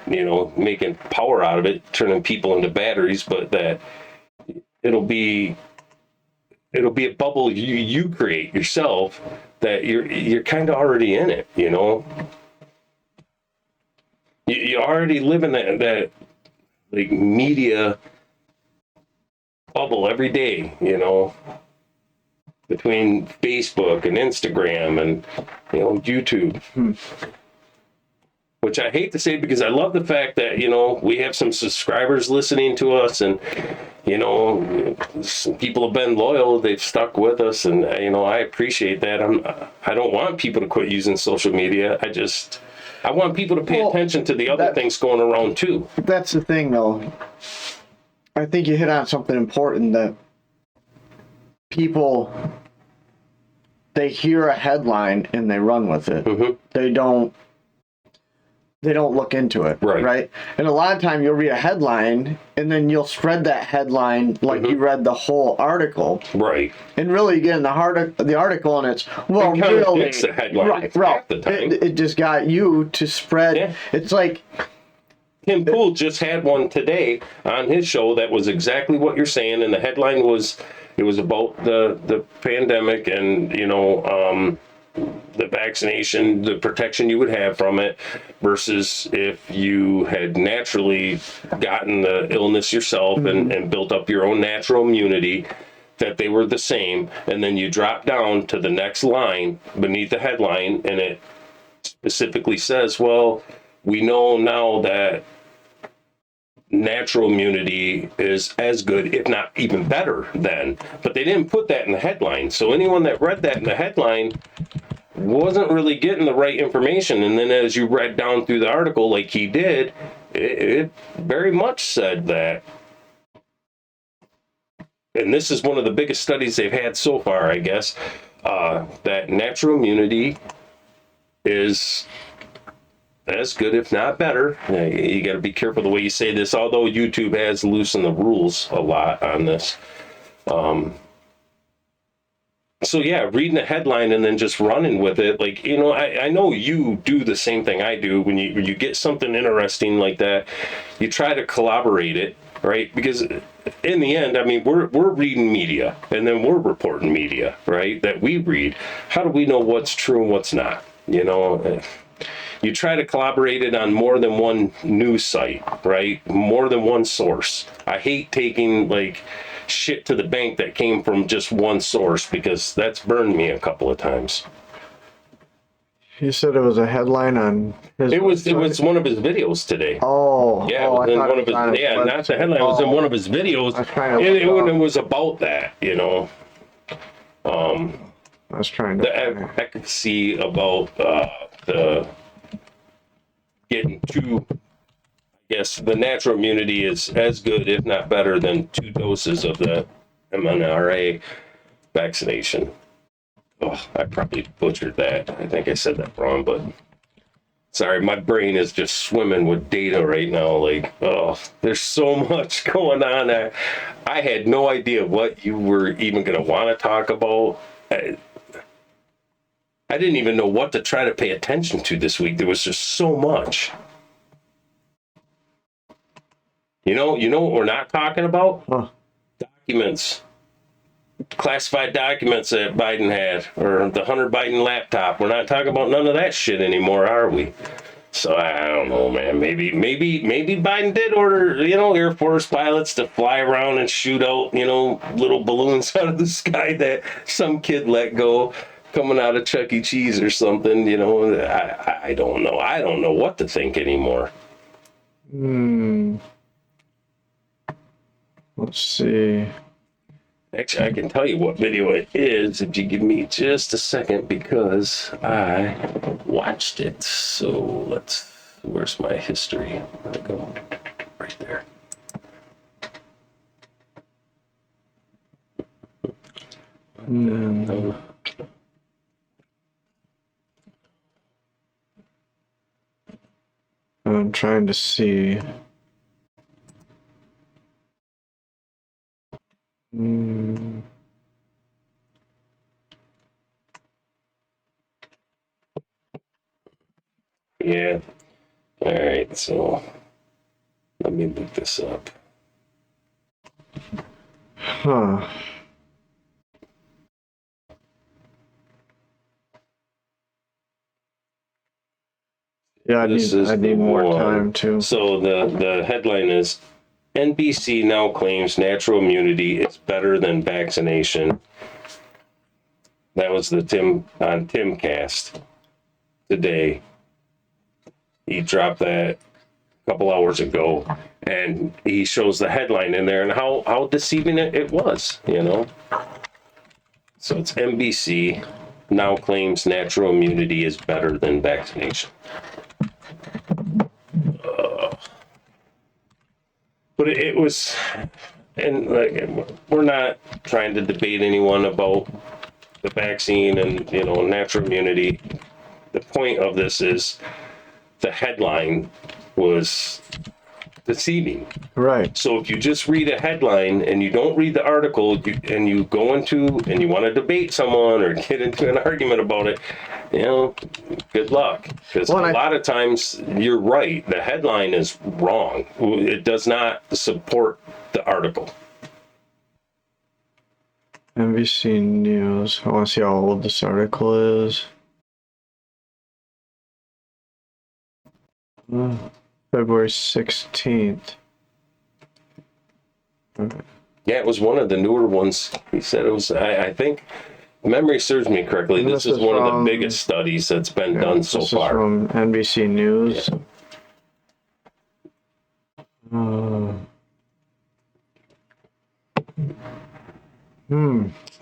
making power out of it, turning people into batteries, but that it'll be a bubble you create yourself, that you're kind of already in it. You already live in that like media bubble every day, between Facebook and Instagram and YouTube. Which I hate to say, because I love the fact that we have some subscribers listening to us, and some people have been loyal, they've stuck with us, and I appreciate that. I don't want people to quit using social media. I want people to pay attention to the other things going around too. That's the thing, though. I think you hit on something important, that people, they hear a headline and they run with it. Mm-hmm. They don't look into it, right? And a lot of time you'll read a headline and then you'll spread that headline like you read the whole article, right? And really you get in the heart of the article, and it's really, it's the headline, right? The time. It just got you to spread. Yeah. It's like Tim Pool just had one today on his show that was exactly what you're saying, and the headline was, it was about the pandemic and the vaccination, the protection you would have from it, versus if you had naturally gotten the illness yourself and built up your own natural immunity, that they were the same. And then you drop down to the next line beneath the headline, and it specifically says, well, we know now that natural immunity is as good, if not even better than, but they didn't put that in the headline. So anyone that read that in the headline wasn't really getting the right information. And then as you read down through the article, like he did, it very much said that, and this is one of the biggest studies they've had so far, I guess, that natural immunity is as good, if not better. You got to be careful the way you say this, although YouTube has loosened the rules a lot on this. So yeah, reading the headline and then just running with it. Like, you know, I know you do the same thing I do. When you get something interesting like that, you try to collaborate it, right? Because in the end, I mean, we're reading media and then we're reporting media, right? That we read. How do we know what's true and what's not? You know, you try to collaborate it on more than one news site, right? More than one source. I hate taking like shit to the bank that came from just one source, because that's burned me a couple of times. You said it was a headline on his It was one of his videos today. Oh, yeah, it was in one of his, yeah, not the headline. It was in one of his videos. It was about that, you know. I was trying to the efficacy about the getting two. Yes, the natural immunity is as good, if not better, than 2 doses of the mRNA vaccination. Oh, I probably butchered that. I think I said that wrong, but sorry, my brain is just swimming with data right now. Like, oh, there's so much going on. I had no idea what you were even going to want to talk about. I didn't even know what to try to pay attention to this week. There was just so much. You know what we're not talking about? Huh. Documents. Classified documents that Biden had, or the Hunter Biden laptop. We're not talking about none of that shit anymore, are we? So I don't know, man. Maybe Biden did order, you know, Air Force pilots to fly around and shoot out, you know, little balloons out of the sky that some kid let go coming out of Chuck E. Cheese or something, you know. I don't know. I don't know what to think anymore. Let's see. Actually, I can tell you what video it is if you give me just a second, because I watched it. So where's my history? Where'd it go? Right there. I'm trying to see. Yeah. All right. So let me look this up. Huh. Yeah, I need more time too. So the headline is, NBC now claims natural immunity is better than vaccination. That was the Timcast today. He dropped that a couple hours ago, and he shows the headline in there and how deceiving it was, you know. So it's NBC now claims natural immunity is better than vaccination. But it was, and like, we're not trying to debate anyone about the vaccine and, you know, natural immunity. The point of this is the headline was deceiving. Right. So if you just read a headline and you don't read the article, and you go into and you want to debate someone or get into an argument about it, you know, good luck. Because a lot of times you're right. The headline is wrong. It does not support the article. NBC News. I want to see how old this article is. February 16th. Yeah, it was one of the newer ones. He said it was, I think, memory serves me correctly, this is one of the biggest studies that's been done so far. From NBC News.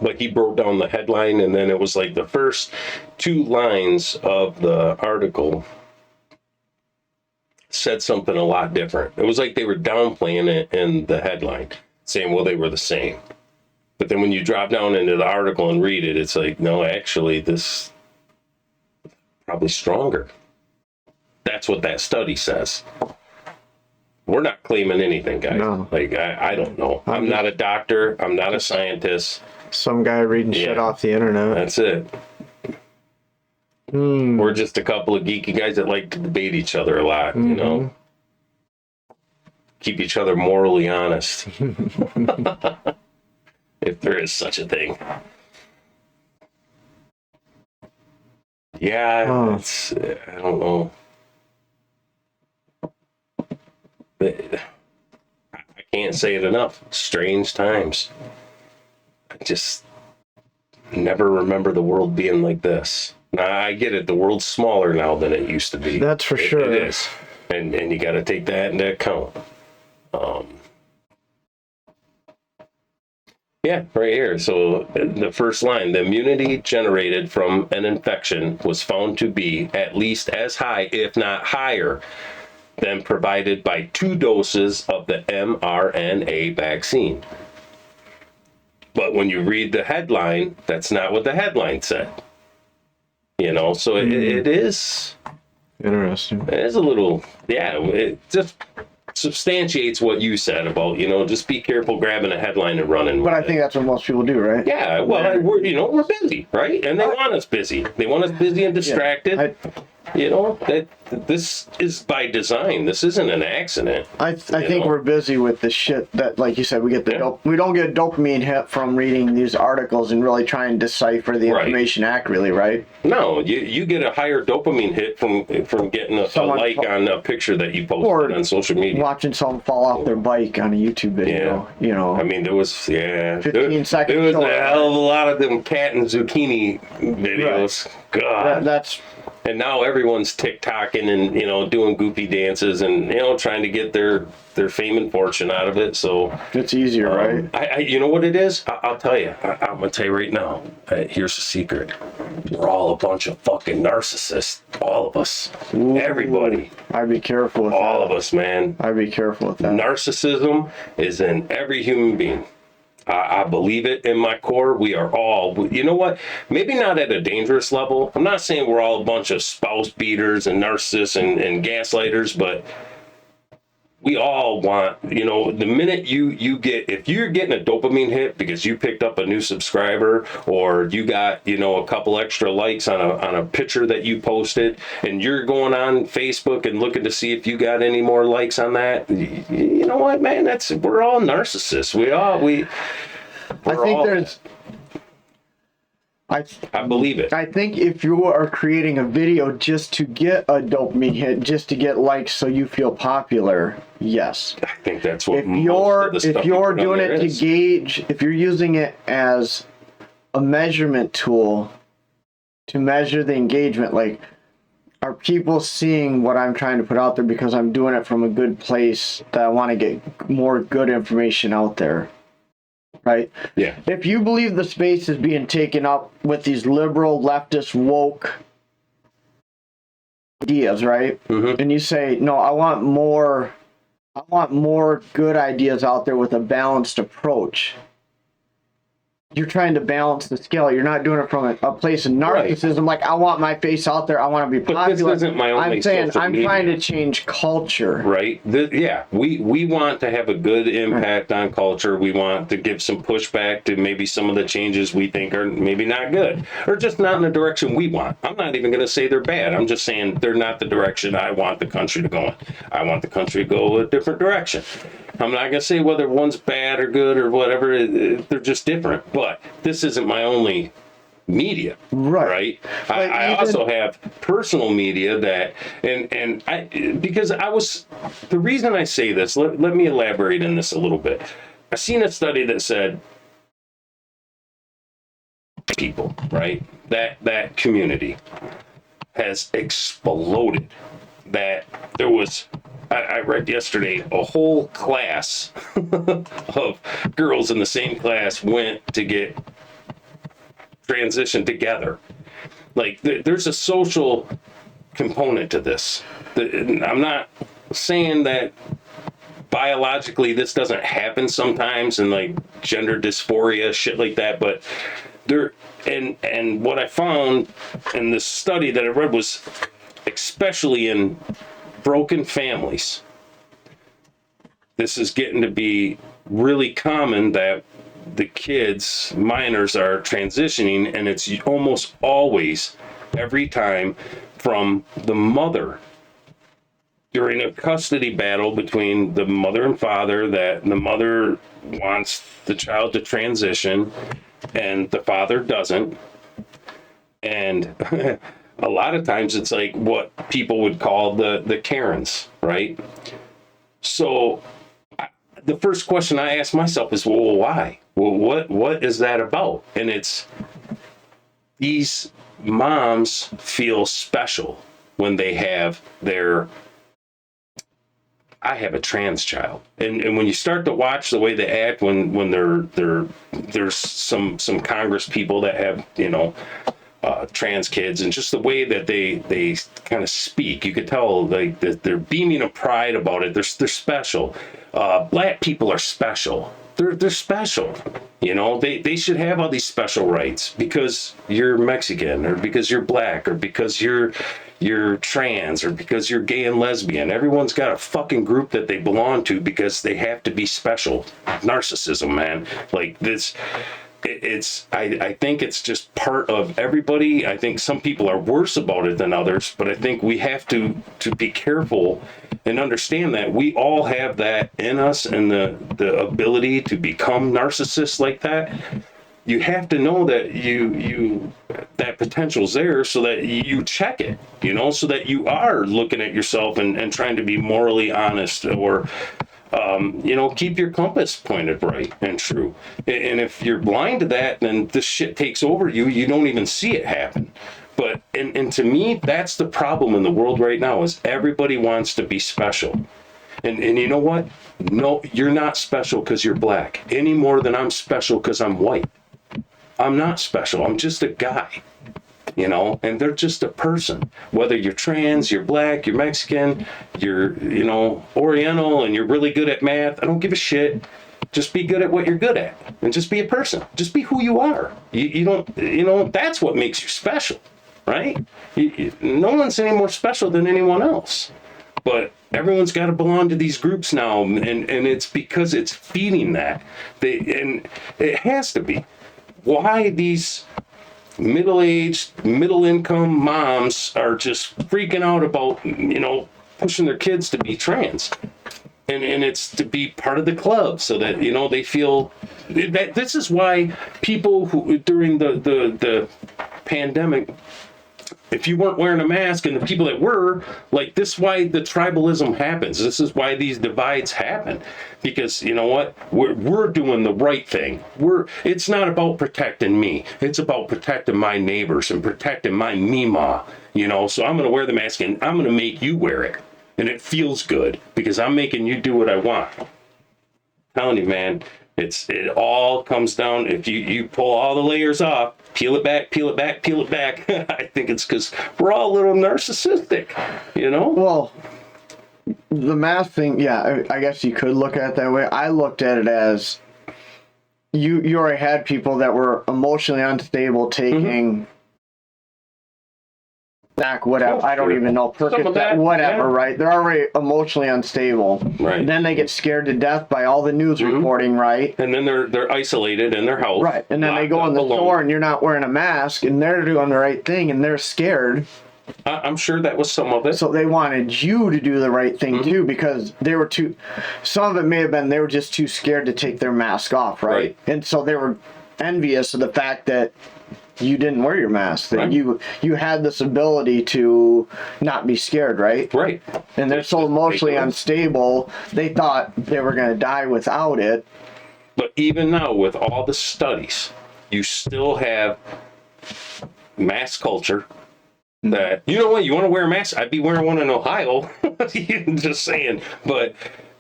But he broke down the headline, and then it was like the first 2 lines of the article said something a lot different. It was like they were downplaying it in the headline, saying, well, they were the same. But then when you drop down into the article and read it, it's like, no, actually, this is probably stronger. That's what that study says. We're not claiming anything, guys. No. Like, I don't know. I'm not a doctor. I'm not a scientist. Some guy reading shit off the internet. That's it. We're just a couple of geeky guys that like to debate each other a lot, you know? Keep each other morally honest. If there is such a thing. Yeah, it's, I don't know. I can't say it enough. Strange times. I just never remember the world being like this. Now, I get it. The world's smaller now than it used to be. That's for sure. It is. And you got to take that into account. Yeah, right here. So the first line, the immunity generated from an infection was found to be at least as high, if not higher, than provided by 2 doses of the mRNA vaccine. But when you read the headline, that's not what the headline said. You know, so it is interesting. It is a little, it just substantiates what you said about, you know, just be careful grabbing a headline and running. But I think that's what most people do, right? Yeah, well, we're busy, right? And they want us busy. They want us busy and distracted. You know, this is by design. This isn't an accident. I think we're busy with the shit that, like you said, we get we don't get a dopamine hit from reading these articles and really trying to decipher the information accurately, right? No, you get a higher dopamine hit from getting a like on a picture that you posted on social media. Watching someone fall off their bike on a YouTube video, you know. I mean, there was, 15 seconds. There was a hell of a lot of them cat and zucchini videos. Right. God. And now everyone's TikToking and, you know, doing goofy dances and, you know, trying to get their fame and fortune out of it. So it's easier, right? You know what it is? I'll tell you. I'm going to tell you right now. Here's the secret. We're all a bunch of fucking narcissists. All of us. Ooh, everybody. I'd be careful with all of us, man. I'd be careful with that. Narcissism is in every human being. I believe it in my core. We are all, you know what? Maybe not at a dangerous level. I'm not saying we're all a bunch of spouse beaters and narcissists and gaslighters, but we all want, you know, the minute you get, if you're getting a dopamine hit because you picked up a new subscriber or you got, you know, a couple extra likes on a picture that you posted and you're going on Facebook and looking to see if you got any more likes on that, you know what, man, we're all narcissists. I believe it. I think if you are creating a video just to get a dopamine hit, just to get likes so you feel popular, yes. I think that's what if you're doing it to gauge, if you're using it as a measurement tool to measure the engagement, like, are people seeing what I'm trying to put out there because I'm doing it from a good place that I want to get more good information out there? Right? Yeah. If you believe the space is being taken up with these liberal, leftist, woke ideas, right? Mm-hmm. And you say, no, I want more good ideas out there with a balanced approach. You're trying to balance the scale. You're not doing it from a place of narcissism. Right. Like, I want my face out there. I want to be popular. But this isn't my only I'm saying I'm trying to change culture. Right. We want to have a good impact on culture. We want to give some pushback to maybe some of the changes we think are maybe not good or just not in the direction we want. I'm not even going to say they're bad. I'm just saying they're not the direction I want the country to go in. I want the country to go a different direction. I'm not going to say whether one's bad or good or whatever. They're just different. But this isn't my only media, right? I also have personal media that, and because the reason I say this, let me elaborate on this a little bit. I seen a study that said people, right? That community has exploded. That there was, I read yesterday, a whole class of girls in the same class went to get transitioned together. Like, there's a social component to this. I'm not saying that biologically this doesn't happen sometimes and like gender dysphoria, shit like that. But there, and what I found in this study that I read was, especially in broken families, this is getting to be really common that the kids, minors, are transitioning, and it's almost always, every time, from the mother. During a custody battle between the mother and father, that the mother wants the child to transition and the father doesn't. And a lot of times it's like what people would call the Karens, right? So the first question I ask myself is, well, why? Well, what is that about? And it's these moms feel special when they have I have a trans child, and when you start to watch the way they act when there's some Congress people that have trans kids, and just the way that they kind of speak, you could tell like that they're beaming a pride about it. They're special. Black people are special. They're special. They should have all these special rights because you're Mexican, or because you're black, or because you're trans, or because you're gay and lesbian. Everyone's got a fucking group that they belong to because they have to be special. Narcissism, man. Like this, I think it's just part of everybody. I think some people are worse about it than others, but I think we have to be careful and understand that we all have that in us, and the ability to become narcissists like that. You have to know that that potential's there, so that you check it, so that you are looking at yourself and trying to be morally honest, or keep your compass pointed right and true. And if you're blind to that, then this shit takes over you. You don't even see it happen. But and to me, that's the problem in the world right now, is everybody wants to be special. And you know what? No, you're not special because you're black any more than I'm special because I'm white. I'm not special. I'm just a guy, and they're just a person. Whether you're trans, you're black, you're Mexican, you're, Oriental, and you're really good at math, I don't give a shit. Just be good at what you're good at, and just be a person. Just be who you are. You don't, that's what makes you special, right? No one's any more special than anyone else. But everyone's got to belong to these groups now, and it's because it's feeding that. And it has to be. Why these middle-aged, middle-income moms are just freaking out about, pushing their kids to be trans. And it's to be part of the club, so that, they feel that. This is why people who, during the pandemic, if you weren't wearing a mask, and the people that were, like, this is why the tribalism happens. This is why these divides happen. Because, you know what? We're doing the right thing. It's not about protecting me. It's about protecting my neighbors and protecting my Mima, So I'm going to wear the mask, and I'm going to make you wear it. And it feels good because I'm making you do what I want. I'm telling you, man, it all comes down, if you pull all the layers off, peel it back, peel it back, peel it back. I think it's because we're all a little narcissistic, Well, the math thing, yeah, I guess you could look at it that way. I looked at it as you already had people that were emotionally unstable taking back, whatever. I don't even know. Percocet, whatever, yeah. Right? They're already emotionally unstable. Right. And then they get scared to death by all the news reporting, right? And then they're isolated in their house. Right. And then they go in the store and you're not wearing a mask, and they're doing the right thing and they're scared. I'm sure that was some of it. So they wanted you to do the right thing too, because they were some of it may have been they were just too scared to take their mask off, right? And so they were envious of the fact that you didn't wear your mask, that you had this ability to not be scared, right? Right. And they're so emotionally unstable, they thought they were going to die without it. But even now, with all the studies, you still have mask culture. That, you know what, you want to wear a mask? I'd be wearing one in Ohio. Just saying. But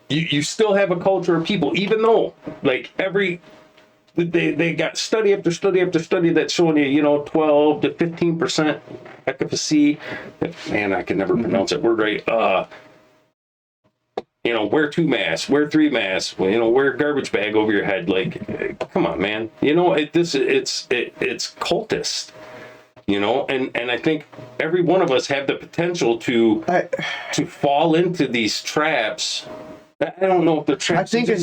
you still have a culture of people, even though, like, they got study after study after study that's showing you, 12 to 15% efficacy. Man, I can never pronounce that word right. wear 2 masks, wear 3 masks, wear a garbage bag over your head. Like, come on, man. It's cultist. And I think every one of us have the potential to fall into these traps. I don't know if the traps. I think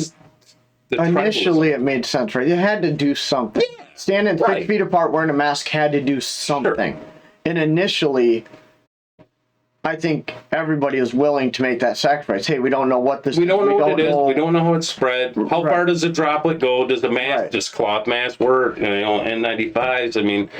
initially it made sense, right? You had to do something. Yeah, standing 6 feet apart wearing a mask had to do something. Sure. And initially, I think everybody is willing to make that sacrifice. Hey, we don't know what this is. We don't know what it is. We don't know how it's spread. How far does the droplet go? Does the mask, does cloth mask work? N95s. I mean,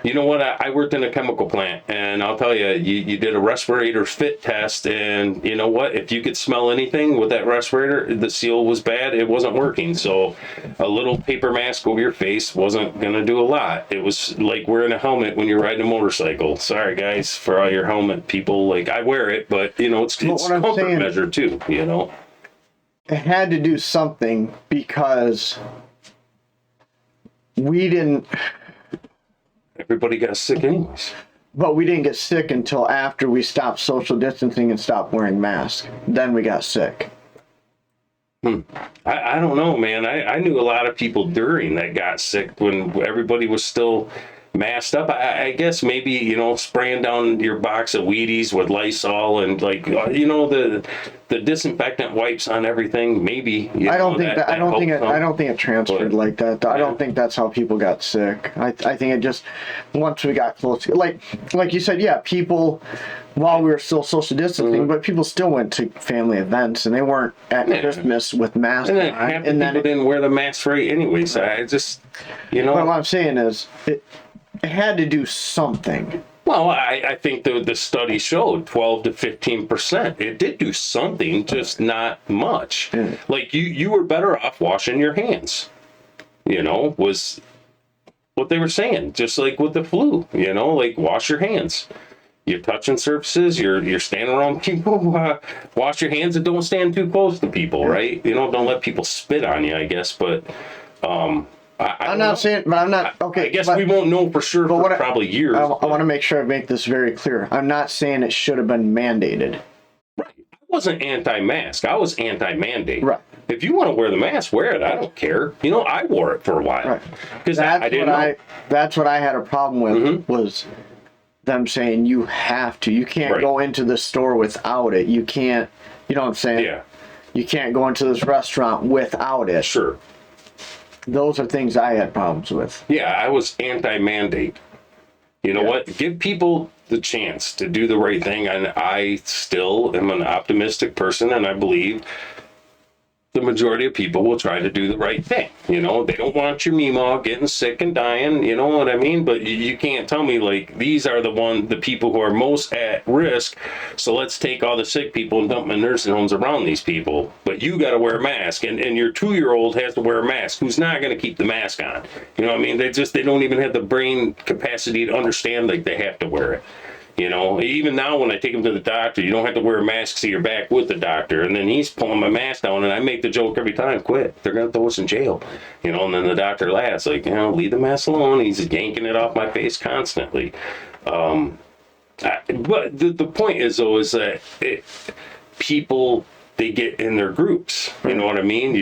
you know what? I worked in a chemical plant, and I'll tell you, you did a respirator fit test, and you know what? If you could smell anything with that respirator, the seal was bad. It wasn't working. So a little paper mask over your face wasn't going to do a lot. It was like wearing a helmet when you're riding a motorcycle. Sorry, guys, for all your helmet people. Like, I wear it, but it's comfort measure too. It had to do something because we didn't. Everybody got sick anyways. But we didn't get sick until after we stopped social distancing and stopped wearing masks. Then we got sick. I don't know, man. I knew a lot of people during that got sick when everybody was still masked up. I guess maybe, spraying down your box of Wheaties with Lysol and the disinfectant wipes on everything. Maybe. I don't think it transferred like that. I don't think that's how people got sick. I think it just, once we got close, like you said, people, while we were still social distancing, but people still went to family events and they weren't at Christmas with masks. And then half the people didn't wear the mask right anyway. So I just, But what I'm saying is, it had to do something. Well, I think the study showed 12 to 15%. It did do something, just not much. Like you were better off washing your hands, was what they were saying. Just like with the flu, like wash your hands. You're touching surfaces, you're standing around people, wash your hands and don't stand too close to people, right? Don't let people spit on you, I guess. But I'm not saying, but I'm not, okay. I guess we won't know for sure for probably years. I want to make sure I make this very clear. I'm not saying it should have been mandated. Right. I wasn't anti-mask. I was anti-mandate. Right. If you want to wear the mask, wear it. I don't care. I wore it for a while. Because I didn't know. That's what I had a problem with, was them saying you have to. You can't go into the store without it. You can't, you know what I'm saying? Yeah. You can't go into this restaurant without it. Sure. Those are things I had problems with. Yeah, I was anti-mandate. You know what? Give people the chance to do the right thing. And I still am an optimistic person, and I believe the majority of people will try to do the right thing. They don't want your meemaw getting sick and dying, you know what I mean? But you can't tell me, like, these are the people who are most at risk, so let's take all the sick people and dump them in nursing homes around these people. But you got to wear a mask, and your 2-year-old has to wear a mask who's not going to keep the mask on. You know what I mean? They don't even have the brain capacity to understand, like, they have to wear it. Even now when I take them to the doctor, you don't have to wear a mask so you're back with the doctor. And then he's pulling my mask down, and I make the joke every time, quit. They're going to throw us in jail. And then the doctor laughs, like, leave the mask alone. He's yanking it off my face constantly. But the point is, though, is that people, they get in their groups. You know what I mean?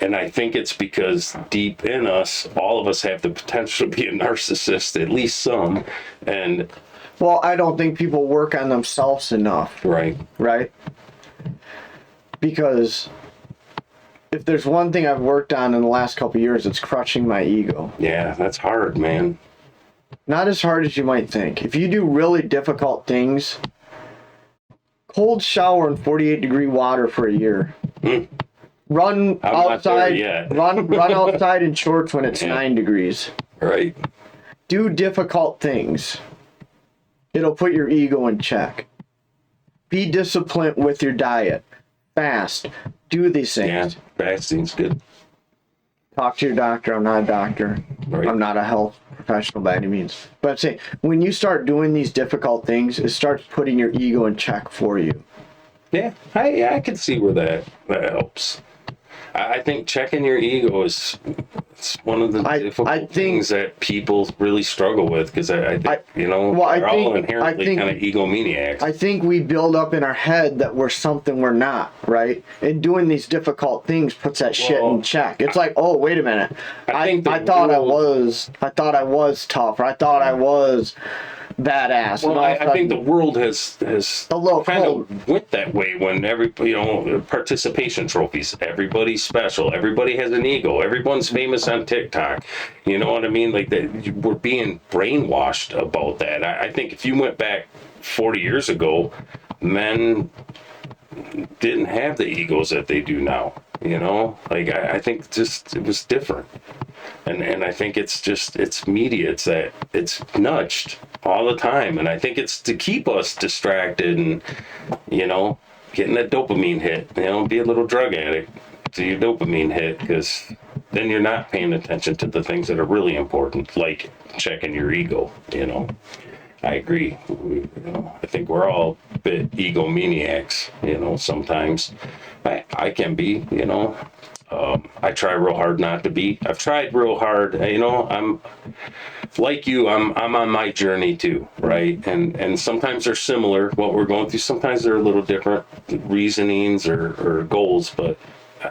And I think it's because deep in us, all of us have the potential to be a narcissist, at least some. And well, I don't think people work on themselves enough. Right. Because if there's one thing I've worked on in the last couple of years, it's crushing my ego. Yeah, that's hard, man. Not as hard as you might think. If you do really difficult things, cold shower in 48-degree water for a year. Run outside. Run outside in shorts when it's 9 degrees. Right. Do difficult things. It'll put your ego in check. Be disciplined with your diet. Fast. Do these things. Yeah, fasting's good. Talk to your doctor. I'm not a doctor. Right. I'm not a health professional by any means. But I'm saying, when you start doing these difficult things, it starts putting your ego in check for you. Yeah, I can see where that helps. I think checking your ego is it's one of the difficult things that people really struggle with, because I think, we're all inherently kind of egomaniacs. I think we build up in our head that we're something we're not, right? And doing these difficult things puts that shit in check. It's like, oh, wait a minute. I thought I was tough, or I thought I was badass. Well, I think the world has kind of went that way when participation trophies, everybody's special, everybody has an ego, everyone's famous on TikTok. You know what I mean? Like that, we're being brainwashed about that. I think if you went back 40 years ago, men didn't have the egos that they do now. I think it was different. And I think it's media. It's nudged all the time. And I think it's to keep us distracted and, getting that dopamine hit, be a little drug addict to your dopamine hit, because then you're not paying attention to the things that are really important, like checking your ego, I agree. I think we're all a bit egomaniacs, sometimes. I can be, I try real hard not to be. I've tried real hard. I'm like you. I'm on my journey too, right? And sometimes they're similar, what we're going through. Sometimes they're a little different reasonings or goals, but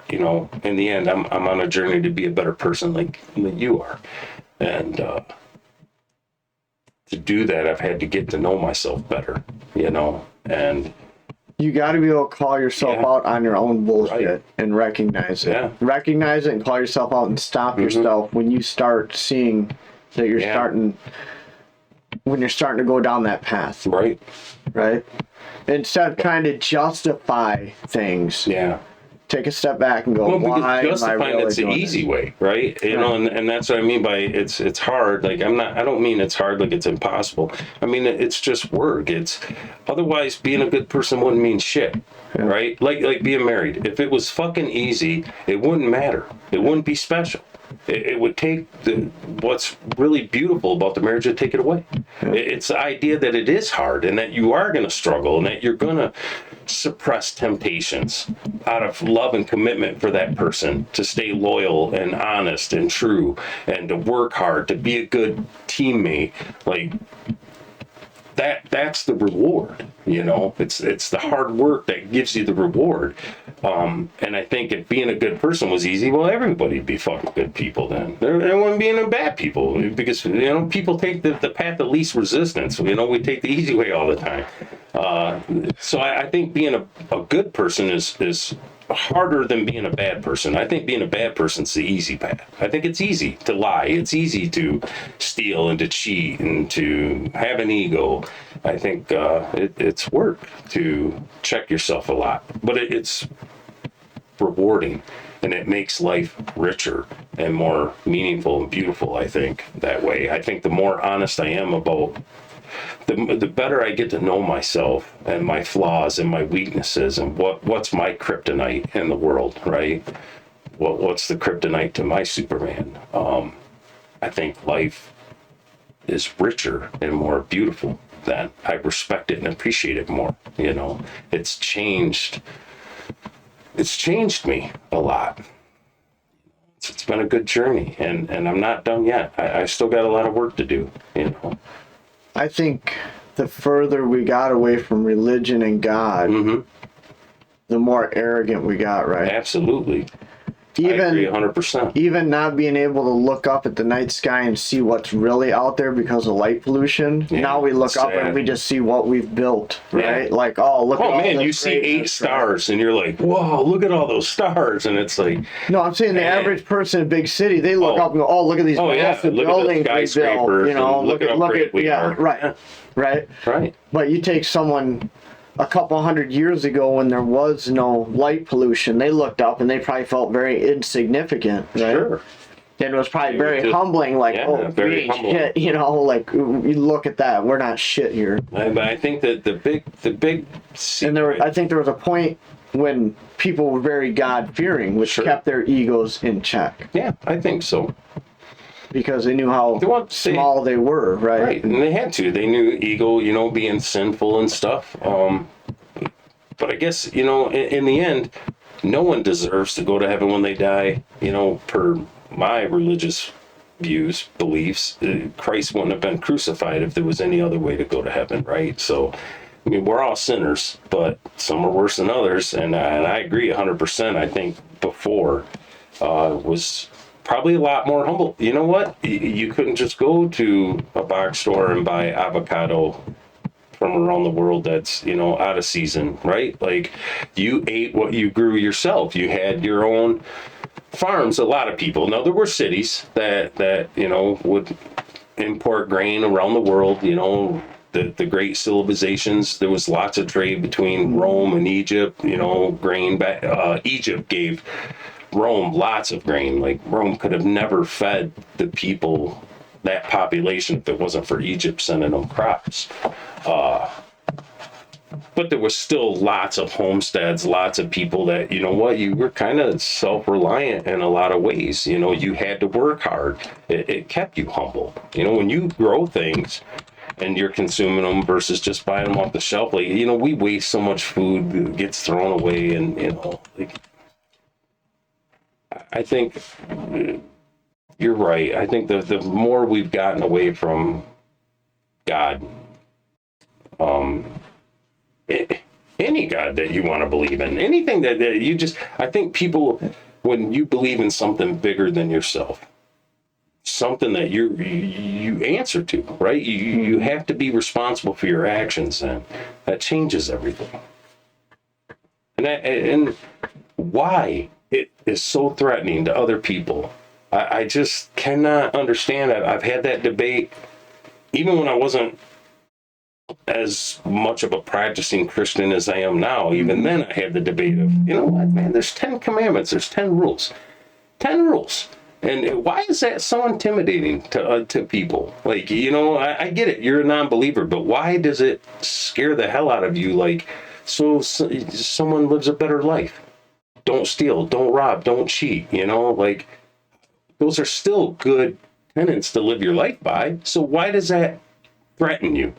in the end, I'm on a journey to be a better person, like you are. And to do that, I've had to get to know myself better, and. You got to be able to call yourself out on your own bullshit and recognize it. Yeah. Recognize it and call yourself out and stop yourself when you start seeing that you're starting to go down that path. Right. Right? Instead of trying to justify things. Yeah. Take a step back and go, why am I really it's the easy way, right? And that's what I mean by it's hard. Like I don't mean it's hard like it's impossible. I mean it's just work. It's otherwise being a good person wouldn't mean shit, right? Like being married. If it was fucking easy, it wouldn't matter. It wouldn't be special. It would take what's really beautiful about the marriage and take it away. It's the idea that it is hard and that you are going to struggle and that you're going to suppress temptations out of love and commitment for that person, to stay loyal and honest and true and to work hard, to be a good teammate. Like that's the reward, it's the hard work that gives you the reward. And I think if being a good person was easy, well, everybody'd be fucking good people then. There wouldn't be any bad people, because, people take the path of least resistance. We take the easy way all the time. So I think being a good person is harder than being a bad person. I think being a bad person's the easy path. I think it's easy to lie. It's easy to steal and to cheat and to have an ego. I think it's work to check yourself a lot, but it's rewarding, and it makes life richer and more meaningful and beautiful. I think that way. I think the more honest I am about the better I get to know myself and my flaws and my weaknesses and what's my kryptonite in the world, right? What's the kryptonite to my Superman? I think life is richer and more beautiful then. I respect it and appreciate it more. It's changed me a lot. It's been a good journey, and I'm not done yet. I still got a lot of work to do, I think the further we got away from religion and God, the more arrogant we got, right? Absolutely. I agree 100%. Even not being able to look up at the night sky and see what's really out there because of light pollution. Yeah, now we look up and we just see what we've built, right? Yeah. Like, oh, look at all man, you see 8 stars and you're like, whoa, look at all those stars. And it's like... No, I'm saying the average person in a big city, they look up and go, oh, look at these massive buildings we built. Look at right. But you take someone a couple 100 years ago when there was no light pollution, they looked up and they probably felt very insignificant, right? Sure. And it was probably very humbling, like, we ain't shit, like, you look at that, we're not shit here. But I think that the big secret... And I think there was a point when people were very God-fearing, which kept their egos in check. Yeah, I think so. Because they knew how small they were, right? Right, and they had to. They knew ego, being sinful and stuff. But I guess, in the end, no one deserves to go to heaven when they die. You know, per my religious views, beliefs, Christ wouldn't have been crucified if there was any other way to go to heaven, right? So, I mean, we're all sinners, but some are worse than others, and I agree 100%. I think before was probably a lot more humble. You know what? You couldn't just go to a box store and buy avocado from around the world that's, you know, out of season, right? Like, you ate what you grew yourself. You had your own farms. A lot of people. Now, there were cities that you know, would import grain around the world. You know, the great civilizations. There was lots of trade between Rome and Egypt. You know, grain. Egypt gave Rome lots of grain. Like, Rome could have never fed the people, that population, if it wasn't for Egypt sending them crops. But there was still lots of homesteads, lots of people that, you know what, you were kind of self-reliant in a lot of ways. You know, you had to work hard. It kept you humble. You know, when you grow things and you're consuming them versus just buying them off the shelf, like, you know, we waste so much food that gets thrown away. And, you know, like, I think you're right. I think the more we've gotten away from God, any God that you want to believe in, anything that you just, I think people, when you believe in something bigger than yourself, something that you answer to, right? You have to be responsible for your actions, and that changes everything. And why it is so threatening to other people, I just cannot understand it. I've had that debate even when I wasn't as much of a practicing Christian as I am now. Even then, I had the debate of, you know what, man, there's 10 commandments, there's 10 rules. 10 rules. And why is that so intimidating to people? Like, you know, I get it, you're a non-believer, but why does it scare the hell out of you? Like, so someone lives a better life. Don't steal, don't rob, don't cheat, you know? Like, those are still good tenets to live your life by. So why does that threaten you?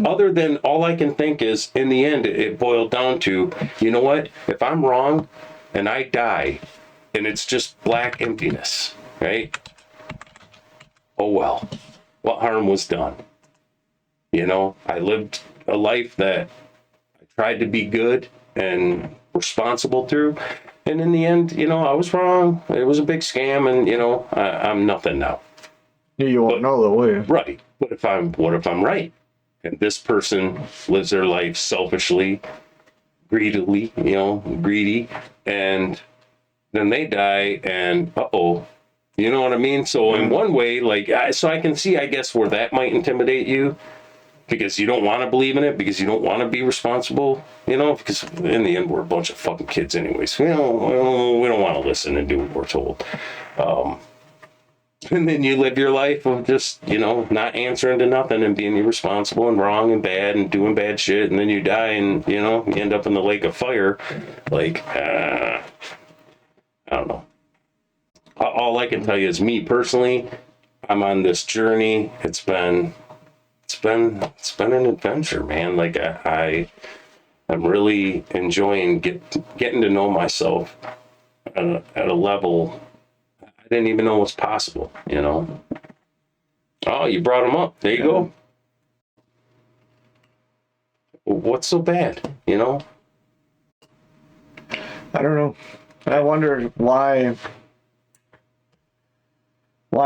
Other than, all I can think is, in the end, it boiled down to, you know what? If I'm wrong and I die and it's just black emptiness, right? Oh, well, what harm was done? You know, I lived a life that I tried to be good and responsible through. And in the end, you know, I was wrong. It was a big scam, and, you know, I'm nothing now. You won't know the way. Right. What if I'm right? And this person lives their life selfishly, greedy, and then they die, and you know what I mean? So in one way, like, so I can see, I guess, where that might intimidate you, because you don't want to believe in it, because you don't want to be responsible, you know, because in the end, we're a bunch of fucking kids anyways. We don't want to listen and do what we're told. And then you live your life of just, you know, not answering to nothing and being irresponsible and wrong and bad and doing bad shit. And then you die and, you know, you end up in the lake of fire. Like, I don't know. All I can tell you is, me personally, I'm on this journey. It's been an adventure, man. Like, I'm really enjoying getting to know myself at a level I didn't even know was possible, you know. Oh, you brought him up. There you go. What's so bad, you know? I don't know. I wonder why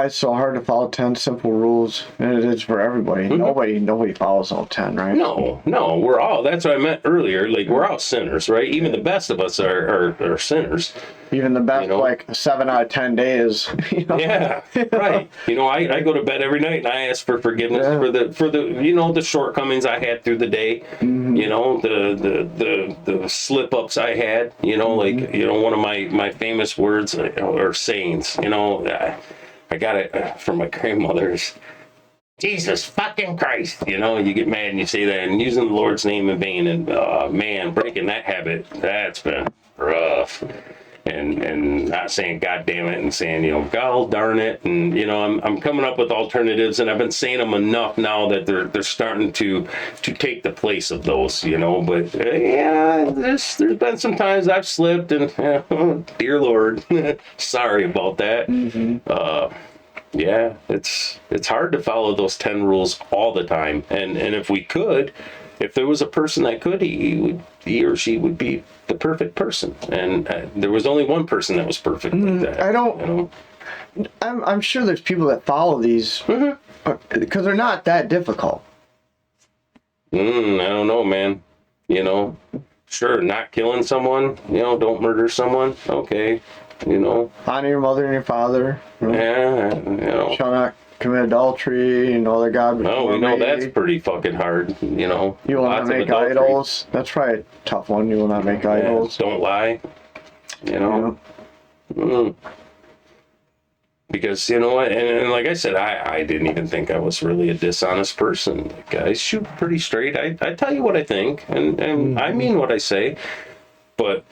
it's so hard to follow 10 simple rules, and it is for everybody. Mm-hmm. Nobody follows all 10, right? No, we're all, that's what I meant earlier, like, we're all sinners, right? Even the best of us are sinners. Even the best, you know? Like 7 out of 10 days. You know? Yeah, right. You know, I go to bed every night and I ask for forgiveness for the you know, the shortcomings I had through the day. Mm-hmm. You know, the slip ups I had. You know, like, you know, one of my famous words or sayings. You know, I got it from my grandmother's. Jesus fucking Christ. You know, you get mad and you say that, and using the Lord's name in vain, and man, breaking that habit, that's been rough. and not saying God damn it and saying, you know, God darn it, and you know, I'm coming up with alternatives, and I've been saying them enough now that they're starting to take the place of those, you know. But yeah, there's been some times I've slipped, and dear Lord, sorry about that. Yeah, it's hard to follow those 10 rules all the time, and if we could, if there was a person that could, he or she would be the perfect person, and there was only one person that was perfect like that. I don't. You know? I'm sure there's people that follow these because they're not that difficult. I don't know, man. You know, sure, not killing someone. You know, don't murder someone. Okay, you know, honor your mother and your father. You know? Yeah, you know, shall not commit adultery. You know, the God. No, we know that's pretty fucking hard. You know, you will not make idols. That's probably a tough one. You will not make idols. Don't lie. You know. Because you know what, and like I said, I didn't even think I was really a dishonest person. Like, I shoot pretty straight. I tell you what I think, and I mean what I say. But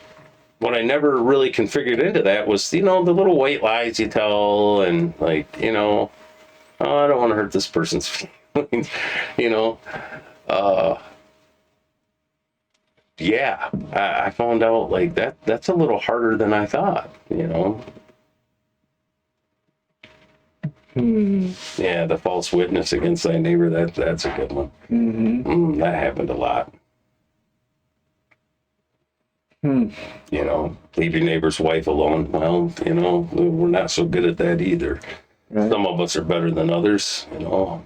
what I never really configured into that was, you know, the little white lies you tell, and like, you know, oh, I don't want to hurt this person's feelings, you know. Yeah, I found out like that's a little harder than I thought, you know. Yeah, the false witness against thy neighbor, that's a good one. That happened a lot. You know, leave your neighbor's wife alone. Well, you know, we're not so good at that either. Right. Some of us are better than others, you know.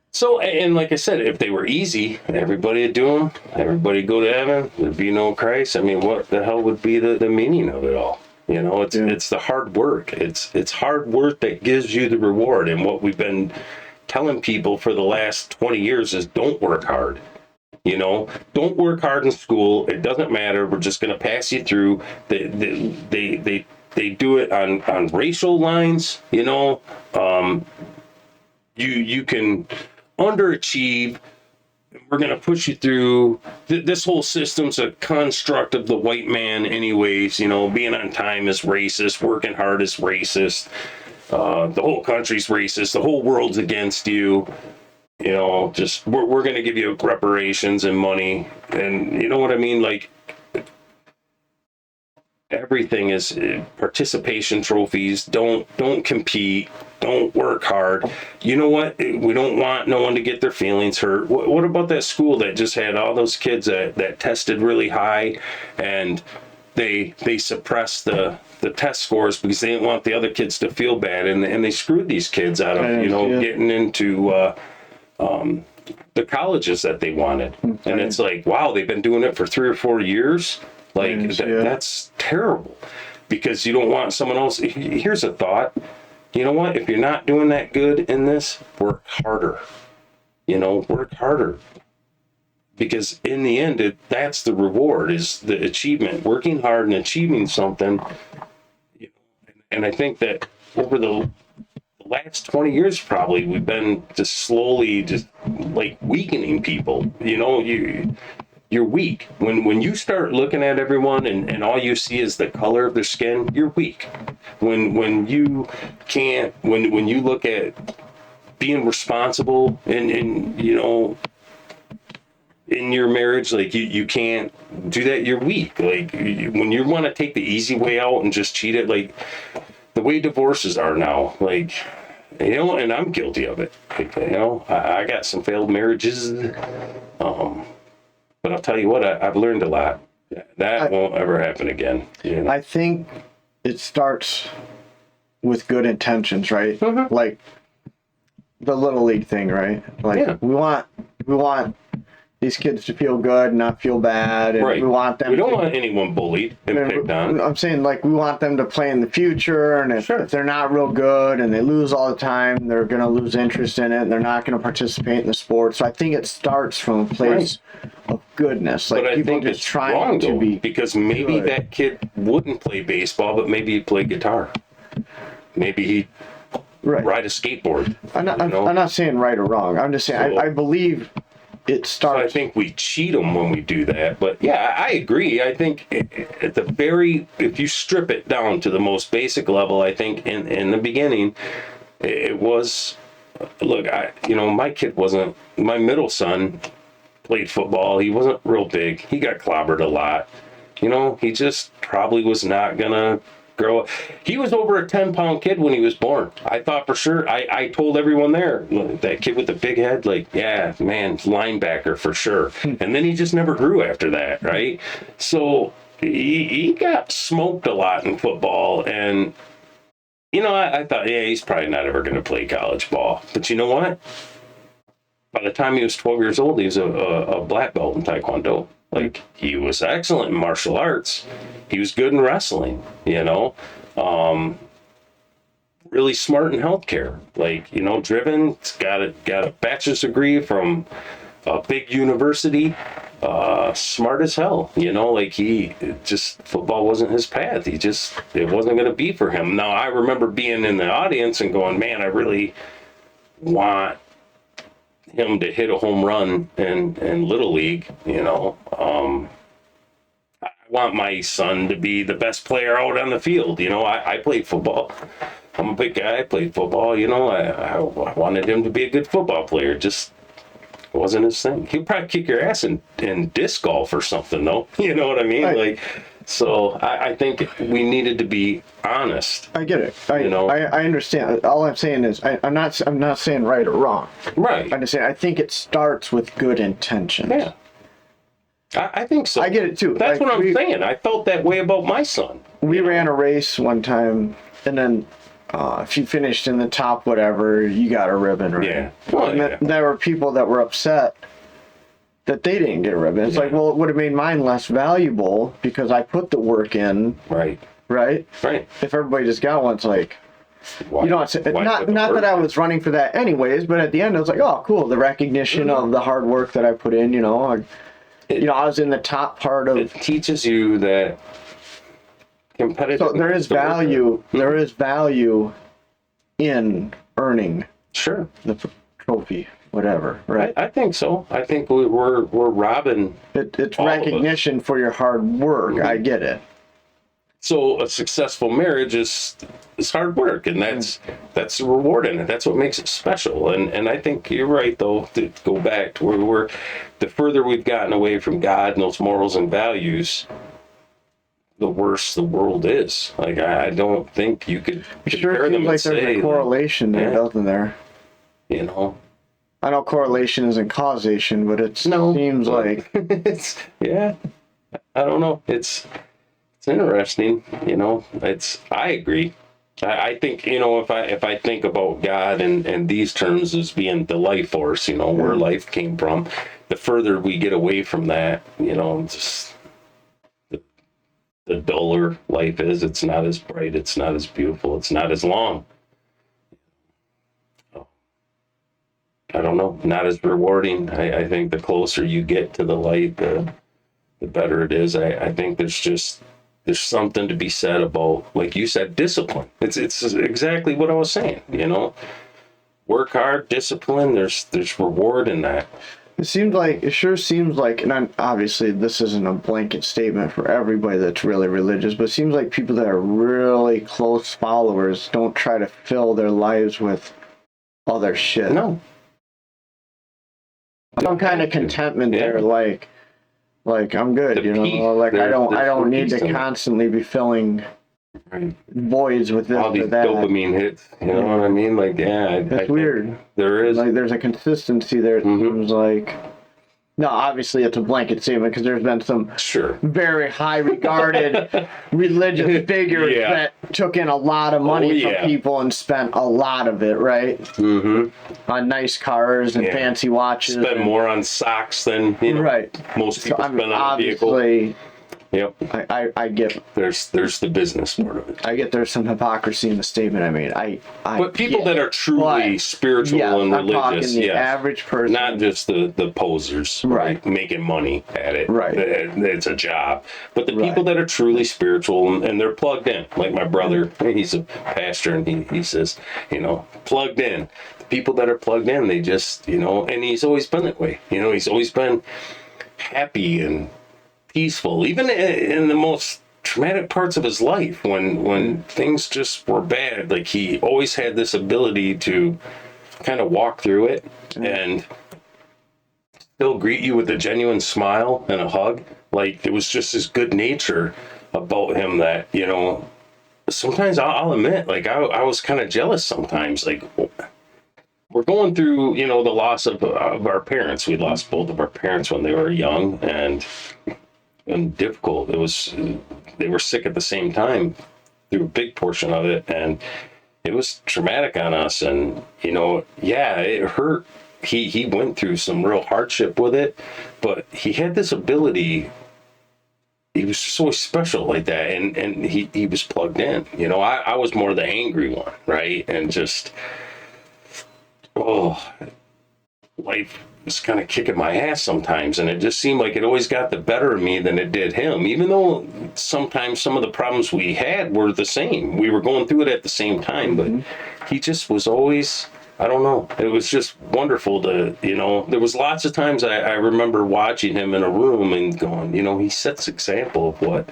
So, and like I said, if they were easy, everybody would do them. Everybody go to heaven. There'd be no Christ. I mean, what the hell would be the meaning of it all? You know, it's the hard work. It's hard work that gives you the reward. And what we've been telling people for the last 20 years is don't work hard. You know, don't work hard in school. It doesn't matter. We're just going to pass you through. They do it on racial lines. You know, you can underachieve. We're going to push you through. This whole system's a construct of the white man anyways. You know, being on time is racist. Working hard is racist. The whole country's racist. The whole world's against you. You know, just we're going to give you reparations and money. And you know what I mean? Like, everything is participation trophies. Don't compete. Don't work hard. You know what? We don't want no one to get their feelings hurt. What about that school that just had all those kids that tested really high, and they suppressed the test scores because they didn't want the other kids to feel bad, and they screwed these kids out of getting into the colleges that they wanted. And it's like, wow, they've been doing it for 3 or 4 years. Like, that's terrible, because you don't want someone else. Here's a thought. You know what? If you're not doing that good in this, work harder. You know, work harder. Because in the end, that's the reward, is the achievement. Working hard and achieving something. And I think that over the last 20 years, probably, we've been just slowly just like weakening people. You know, you're weak. When you start looking at everyone and all you see is the color of their skin, you're weak. When you can't, when you look at being responsible and you know, in your marriage, like you can't do that, you're weak. Like when you want to take the easy way out and just cheat it, like the way divorces are now, like, you know, and I'm guilty of it. Like, you know, I got some failed marriages. But I'll tell you what, I've learned a lot. That won't ever happen again. You know? I think it starts with good intentions, right? Like the Little League thing, right? Like we want these kids to feel good and not feel bad, and we want them. We don't want anyone bullied and picked on. I'm saying, like, we want them to play in the future, and if they're not real good and they lose all the time, they're going to lose interest in it, and they're not going to participate in the sport. So I think it starts from a place of goodness. Like, but I think just it's trying wrong, to though, be because maybe good. that kid wouldn't play baseball, but maybe he'd play guitar. Maybe he'd ride a skateboard. I'm not saying right or wrong. I'm just saying I believe it starts. So I think we cheat them when we do that. But yeah, I agree. I think at the if you strip it down to the most basic level, I think in the beginning, it was, look, my kid wasn't, my middle son played football. He wasn't real big. He got clobbered a lot. He just probably was not going to grow up. He was over a 10-pound kid when he was born. I thought for sure, I told everyone there, that kid with the big head, like, yeah, man, linebacker for sure. And then he just never grew after that, right? So he got smoked a lot in football. And, I thought, yeah, he's probably not ever going to play college ball. But you know what? By the time he was 12 years old, he was a black belt in Taekwondo. Like, he was excellent in martial arts. He was good in wrestling, really smart in healthcare. Like, driven, got a bachelor's degree from a big university, smart as hell, football wasn't his path. It wasn't going to be for him. Now, I remember being in the audience and going, man, I really want him to hit a home run in Little League, I want my son to be the best player out on the field. I played football. I'm a big guy. I played football. I wanted him to be a good football player. Just wasn't his thing. He'd probably kick your ass in disc golf or something, though. You know what I mean? Right. So I think we needed to be honest. I get it. I understand. All I'm saying is I'm not saying right or wrong. Right. I'm just saying I think it starts with good intentions. Yeah. I think so. I get it too. That's what I'm saying. I felt that way about my son. We ran a race one time, and then if you finished in the top whatever, you got a ribbon, right? Yeah. Well, there were people that were upset that they didn't get a ribbon. It's like, well, it would have made mine less valuable because I put the work in. Right. Right? Right. If everybody just got one, it's like, why, not that I was running for that anyways, but at the end, I was like, oh, cool, the recognition of the hard work that I put in, I was in the top part of... It teaches you that competitive... So there is value, in earning the trophy. Whatever, right? I think so. I think we're robbing. It's recognition for your hard work. I get it. So a successful marriage is hard work, and that's the reward in it. That's what makes it special. And I think you're right, though, to go back to where the further we've gotten away from God and those morals and values, the worse the world is. Like, I don't think you could compare them and say... there's a correlation there, doesn't there? I know correlation isn't causation, but it seems like it's I don't know. It's interesting, I agree. I think, if I think about God and these terms as being the life force, where life came from, the further we get away from that, just the duller life is. It's not as bright, it's not as beautiful, it's not as long. I don't know, not as rewarding. I think the closer you get to the light, the better it is. I think there's something to be said about, like you said, discipline. It's exactly what I was saying, Work hard, discipline, there's reward in that. It sure seems like, and obviously this isn't a blanket statement for everybody that's really religious, but it seems like people that are really close followers don't try to fill their lives with other shit. No. Some kind of contentment there, like I'm good, I don't need to constantly be filling voids with this all these or that. Dopamine hits, you know what I mean? Like, it's weird. There is there's a consistency there. It seems like. No, obviously it's a blanket statement because there's been some very high regarded religious figures that took in a lot of money from people and spent a lot of it, right? Mm-hmm. On nice cars and fancy watches. Spend more on socks than most people spend on a vehicle. Yep. I get there's the business part of it. I get there's some hypocrisy in the statement I made. But people that are truly spiritual and religious, the average person, not just the posers, right? Making money at it, right? It's a job. But the people that are truly spiritual and they're plugged in, like my brother, he's a pastor, and he says, plugged in. The people that are plugged in, they just, you know, and he's always been that way. You know, he's always been happy and peaceful, even in the most traumatic parts of his life, when things just were bad. Like, he always had this ability to kind of walk through it and still greet you with a genuine smile and a hug. Like, it was just his good nature about him that, you know, sometimes I'll admit, like, I was kind of jealous sometimes. Like, we're going through, you know, the loss of our parents. We lost both of our parents when they were young and difficult. It was, they were sick at the same time through a big portion of it, and it was traumatic on us. And, you know, yeah, it hurt. He went through some real hardship with it, but he had this ability. He was so special like that, and he was plugged in. You know, I was more the angry one, right? And just, life was kind of kicking my ass sometimes, and it just seemed like it always got the better of me than it did him, even though sometimes some of the problems we had were the same. We were going through it at the same time, but he just was always, I don't know. It was just wonderful to, you know, there was lots of times I remember watching him in a room and going, you know, he sets example of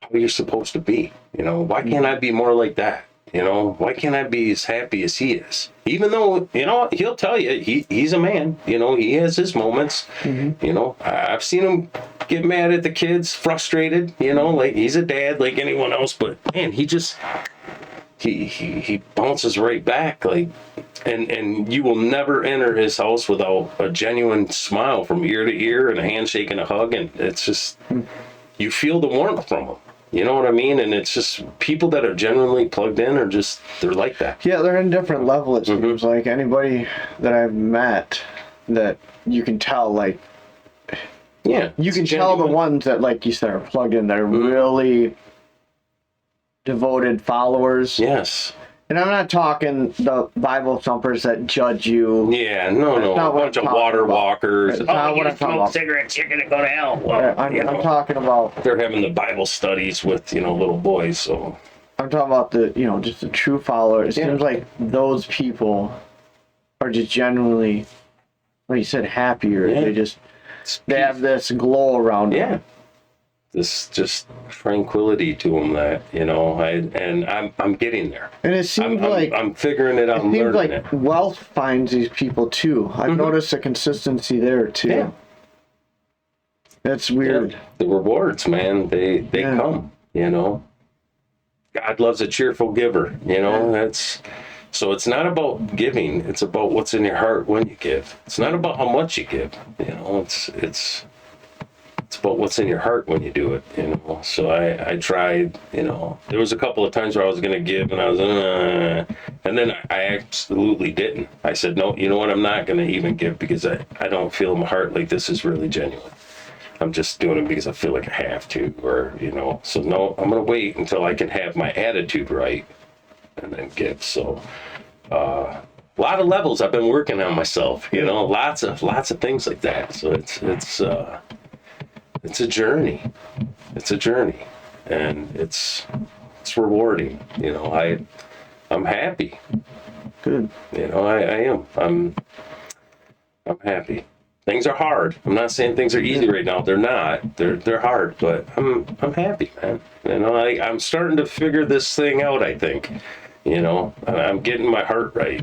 how you're supposed to be. You know, why can't I be more like that? You know, why can't I be as happy as he is? Even though, you know, he'll tell you he's a man. You know, he has his moments. You know, I've seen him get mad at the kids, frustrated. You know, like, he's a dad like anyone else. But man, he just he bounces right back. Like, and you will never enter his house without a genuine smile from ear to ear and a handshake and a hug. And it's just, you feel the warmth from him. You know what I mean? And it's just people that are genuinely plugged in are just, they're like that. Yeah, they're in a different level, it seems like. Anybody that I've met that you can tell, like, yeah, you can tell the ones that, like you said, are plugged in. They're really devoted followers. Yes. And I'm not talking the Bible thumpers that judge you. Yeah, no, a bunch of water walkers. Not what I'm talking about. Cigarettes, you're gonna go to hell. Well, I'm talking about. They're having the Bible studies with, you know, little boys. So I'm talking about the, you know, just the true followers. It seems like those people are just genuinely, like you said, happier. Yeah. They have this glow around them. Yeah. This just tranquility to them that, you know, I'm getting there. And it seems I'm figuring it out. It seems like wealth finds these people too. I've noticed a consistency there too. Yeah. That's weird. Yeah. The rewards, man, they come, you know. God loves a cheerful giver, you know. So it's not about giving, it's about what's in your heart when you give. It's not about how much you give, you know. It's about what's in your heart when you do it, you know. So I tried, you know, there was a couple of times where I was going to give and I was, and then I absolutely didn't. I said, no, you know what? I'm not going to even give because I don't feel in my heart like this is really genuine. I'm just doing it because I feel like I have to, or, you know, so no, I'm going to wait until I can have my attitude right and then give. So, a lot of levels I've been working on myself, you know, lots of things like that. So it's a journey. It's a journey, and it's rewarding. You know, I'm happy. Good. You know, I am. I'm happy. Things are hard. I'm not saying things are easy right now. They're not. They're hard, but I'm happy, man. You know, I'm starting to figure this thing out, I think. You know, I'm getting my heart right.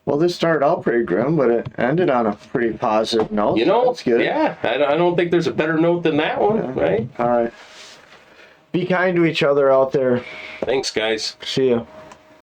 Well, this started out pretty grim, but it ended on a pretty positive note. You know, that's good. Yeah, I don't think there's a better note than that one, right? All right. Be kind to each other out there. Thanks, guys. See ya.